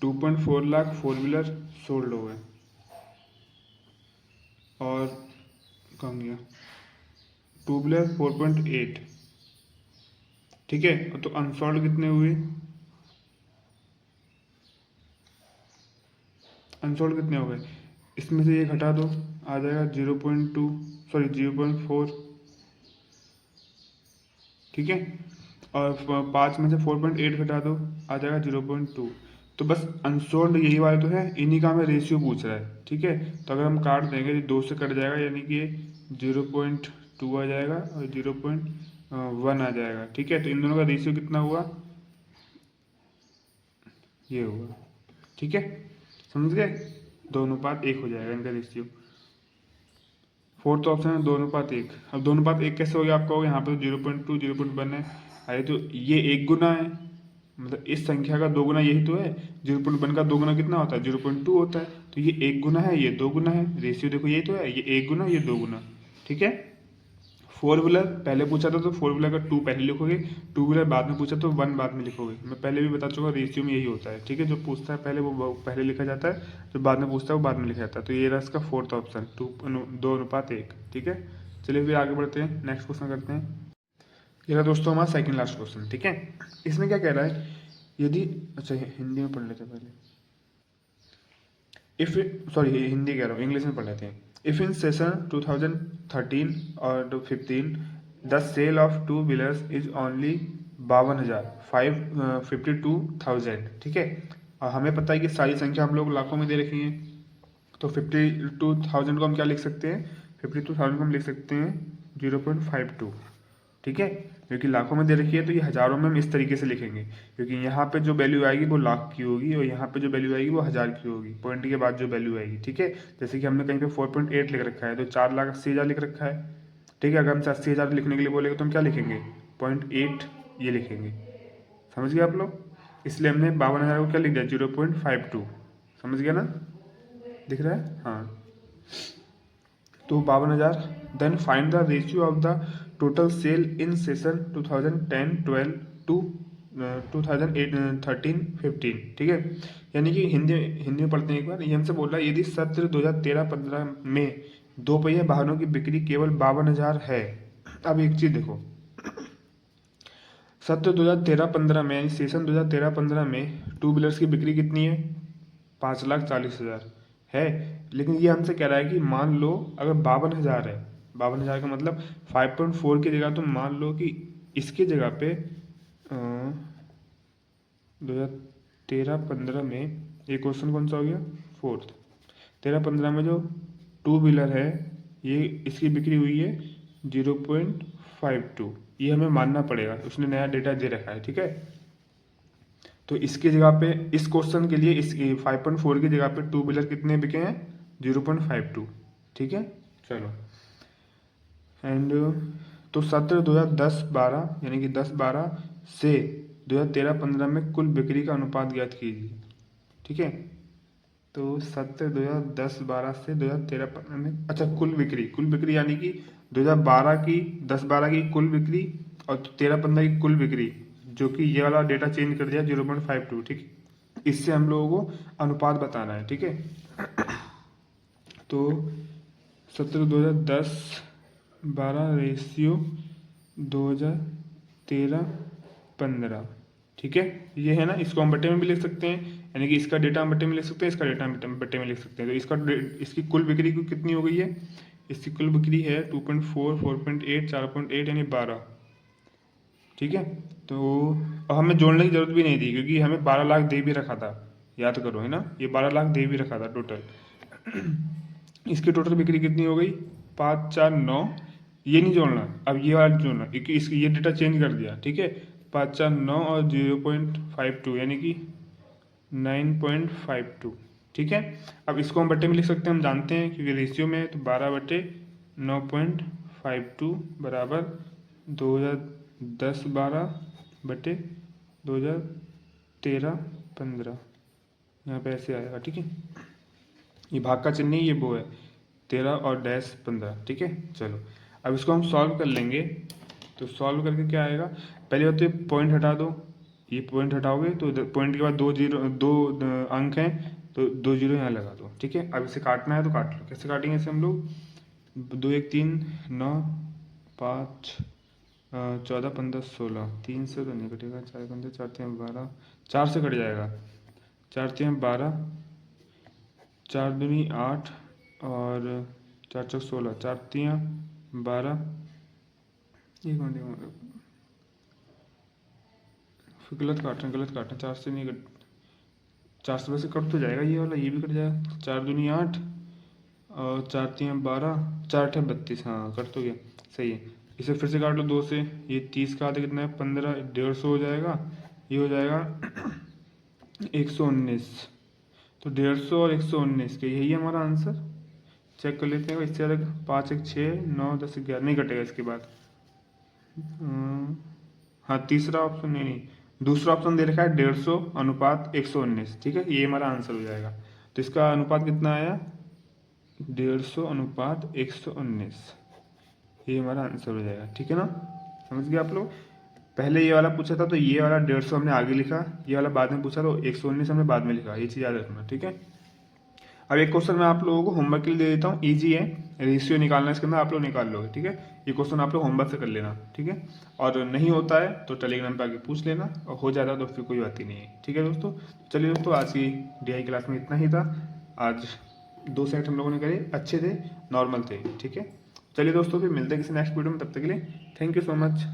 2.4 लाख फोर व्हीलर सोल्ड हो गए, और कम गया टू व्हीलर 4.8। ठीक है, तो अनसोल्ड कितने हुए, अनसोल्ड कितने हो गए, इसमें से ये घटा दो, आ जाएगा 0.2 सॉरी 0.4। ठीक है, और 5 में से 4.8 घटा दो, आ जाएगा 0.2। तो बस अनसोल्ड यही वाले तो है, इन्हीं का हमें रेशियो पूछ रहा है। ठीक है, तो अगर हम काट देंगे तो 2 से कट जाएगा, यानी कि ये 0.2 आ जाएगा और 0.1 आ जाएगा। ठीक है, तो इन दोनों का रेशियो कितना हुआ, ये होगा। ठीक है, समझ गए, 2:1 हो जाएगा इनका रेशियो। फोर्थ ऑप्शन है 2:1। अब 2:1 कैसे हो गया, आपका होगा यहाँ पे तो 0.2 0.1 है, अरे तो ये एक गुना है, मतलब इस संख्या का 2 गुना यही तो है। 0.1 का 2 गुना कितना होता है, 0.2 होता है, तो ये 1 गुना है, ये 2 गुना है, रेशियो देखो यही तो है, ये 1 गुना ये 2 गुना। ठीक है, फोर व्हीलर पहले पूछा था तो फोर व्हीलर का 2 पहले लिखोगे, टू व्हीलर बाद में पूछा तो 1 बाद में लिखोगे। मैं पहले भी बता चुका, रेशियो में यही होता है। ठीक है, जो पूछता है पहले वो पहले लिखा जाता है, जो बाद में पूछता है वो बाद में लिखा जाता है। तो ये रहा इसका फोर्थ ऑप्शन, 2:1। ठीक है, चलिए फिर आगे बढ़ते हैं, नेक्स्ट क्वेश्चन करते हैं। ये रहा दोस्तों हमारा सेकंड लास्ट क्वेश्चन। ठीक है, इसमें क्या कह रहा है, यदि अच्छा हिंदी में पढ़ लेते हैं पहले, इफ सॉरी हिंदी कह रहा हूँ, इंग्लिश में पढ़ लेते हैं। इफ इन सेशन 2013 और 15 the sale of two wheelers is only 52,000। ठीक है, और हमें पता है कि सारी संख्या हम लोग लाखों में दे रखी है, तो 52,000 को हम क्या लिख सकते हैं, 52,000 को हम लिख सकते हैं 0.52। ठीक है, क्योंकि लाखों में दे रखी है तो ये हज़ारों में हम इस तरीके से लिखेंगे, क्योंकि यहाँ पे जो वैल्यू आएगी वो लाख की होगी और यहाँ पे जो वैल्यू आएगी वो हज़ार की होगी, पॉइंट के बाद जो वैल्यू आएगी। ठीक है, जैसे कि हमने कहीं पे 4.8 लिख रखा है तो 4,80,000 लिख रखा है। ठीक है, अगर हमसे 80,000 लिखने के लिए बोलेंगे तो हम क्या लिखेंगे, 0.8 ये लिखेंगे। समझ गए आप लोग, इसलिए हमने 52,000 को क्या लिख दिया, 0.52। समझ गया ना, दिख रहा है, हाँ, तो 52,000। Then find the ratio of the total sale in session 2010-12 to 2013-15। ठीक है, यानी कि हिंदी में पढ़ते हैं एक बार, ये हमसे बोल रहा है यदि सत्र 2013-15 में दो पहिया वाहनों की बिक्री केवल 52,000 है। अब एक चीज देखो, सत्र 2013-15 में यानी सेशन 2013-15 में टू व्हीलर्स की बिक्री कितनी है, 5,40,000 है। लेकिन ये हमसे कह रहा है कि मान लो अगर 52,000 है, 52,000 का मतलब 5.4 की जगह तुम मान लो कि इसके जगह पे 2013-15 में ये क्वेश्चन कौन सा हो गया, फोर्थ। 13-15 में जो टू व्हीलर है ये इसकी बिक्री हुई है 0.52, ये हमें मानना पड़ेगा, उसने नया डेटा दे रखा है। ठीक है, तो इसकी जगह पे इस क्वेश्चन के लिए इस 5.4 की जगह पे टू व्हीलर कितने बिके हैं, 0.52। ठीक है, चलो, एंड तो सत्र 2010-12 यानी कि 10-12 से 2013-15 में कुल बिक्री का अनुपात ज्ञात कीजिए। ठीक है, तो सत्र 2010-12 से 2013-15 में, अच्छा कुल बिक्री यानी कि 2012 की 10-12 की कुल बिक्री और 13-15 की कुल बिक्री, जो कि ये वाला डेटा चेंज कर दिया 0.52। ठीक है, इससे हम लोगों को अनुपात बताना है। ठीक है, तो सत्र 2010-12 रेशियो 2013-15। ठीक है, ये है ना, इसको हम बटे में भी लिख सकते हैं, यानी कि इसका डेटा हम बट्टे में लिख सकते हैं, इसका डेटा हम बट्टे में लिख सकते हैं। तो इसकी कुल बिक्री कितनी हो गई है, इसकी कुल बिक्री है 2.4, 4.8, 4.8 यानी 12। ठीक है, तो अब हमें जोड़ने की जरूरत भी नहीं थी क्योंकि हमें 12 लाख दे भी रखा था, याद करो है ना, ये 12 लाख दे भी रखा था टोटल। इसकी टोटल बिक्री कितनी हो गई, 549। ये नहीं जोड़ना, अब ये वाला जोड़ना क्योंकि इसकी ये डेटा चेंज कर दिया। ठीक है, 549 और 0.52 यानी कि 9.52। ठीक है, अब इसको हम बट्टे में लिख सकते हैं, हम जानते हैं क्योंकि रेशियो में है, तो 12/9.52 बराबर 2010-12 बटे 2013-15, यहाँ पे ऐसे आएगा। ठीक है, ये भाग का चिन्ह नहीं, ये वो है 13 और डैश 15। ठीक है, चलो अब इसको हम सॉल्व कर लेंगे। तो सॉल्व करके क्या आएगा, पहले बात तो ये पॉइंट हटा दो, ये पॉइंट हटाओगे तो पॉइंट के बाद दो अंक हैं, तो 2 जीरो यहाँ लगा दो। ठीक है, अब इसे काटना है तो काट लो। कैसे काटेंगे इसे हम लोग, 2 1 3 9 5 14 15 16, 3 से तो नहीं कटेगा, 4 15 4 3 12, 4 से कट जाएगा, 4 3 12, 4 दूनी 8 और 4 चौक 16, 4 3 12, एक मिनट फिर गलत काटना, 4 से नहीं कट, 4 से वैसे कट तो जाएगा ये वाला, ये भी कट जाएगा, 4 दूनी 8 और 4 3 12, 4 8 32, हाँ कट तो गया, सही है। इसे फिर से काट लो 2 से, ये 30 का आधा कितना है 15, 150 हो जाएगा, ये हो जाएगा 119। तो 150 और 119 के यही है हमारा आंसर। चेक कर लेते हैं, इससे ज़्यादा 5 1 6 9 10 11 नहीं कटेगा इसके बाद। हाँ तीसरा ऑप्शन नहीं, दूसरा ऑप्शन दे रखा है 150 अनुपात 119। ठीक है, ये हमारा आंसर हो जाएगा। तो इसका अनुपात कितना आया, 150 अनुपात 119, ये हमारा आंसर हो जाएगा। ठीक है ना, समझ गए आप लोग। पहले ये वाला पूछा था तो ये वाला 150 हमने आगे लिखा, ये वाला बाद में पूछा तो 119 हमने बाद में लिखा, ये चीज़ याद रखना। ठीक है, अब एक क्वेश्चन मैं आप लोगों को होमवर्क के लिए दे देता हूँ, ईजी है, रेशियो निकालना है इसके अंदर, आप लोग निकाल लोगे। ठीक है, ये क्वेश्चन आप लोग होमवर्क से कर लेना। ठीक है, और नहीं होता है तो टेलीग्राम पे आके पूछ लेना, और हो जाता तो फिर कोई बात ही नहीं है। ठीक है दोस्तों, चलिए दोस्तों आज की DI क्लास में इतना ही था। आज 2 सेट हम लोगों ने करे, अच्छे थे, नॉर्मल थे। ठीक है, चलिए दोस्तों फिर मिलते हैं किसी नेक्स्ट वीडियो में, तब तक के लिए थैंक यू सो मच।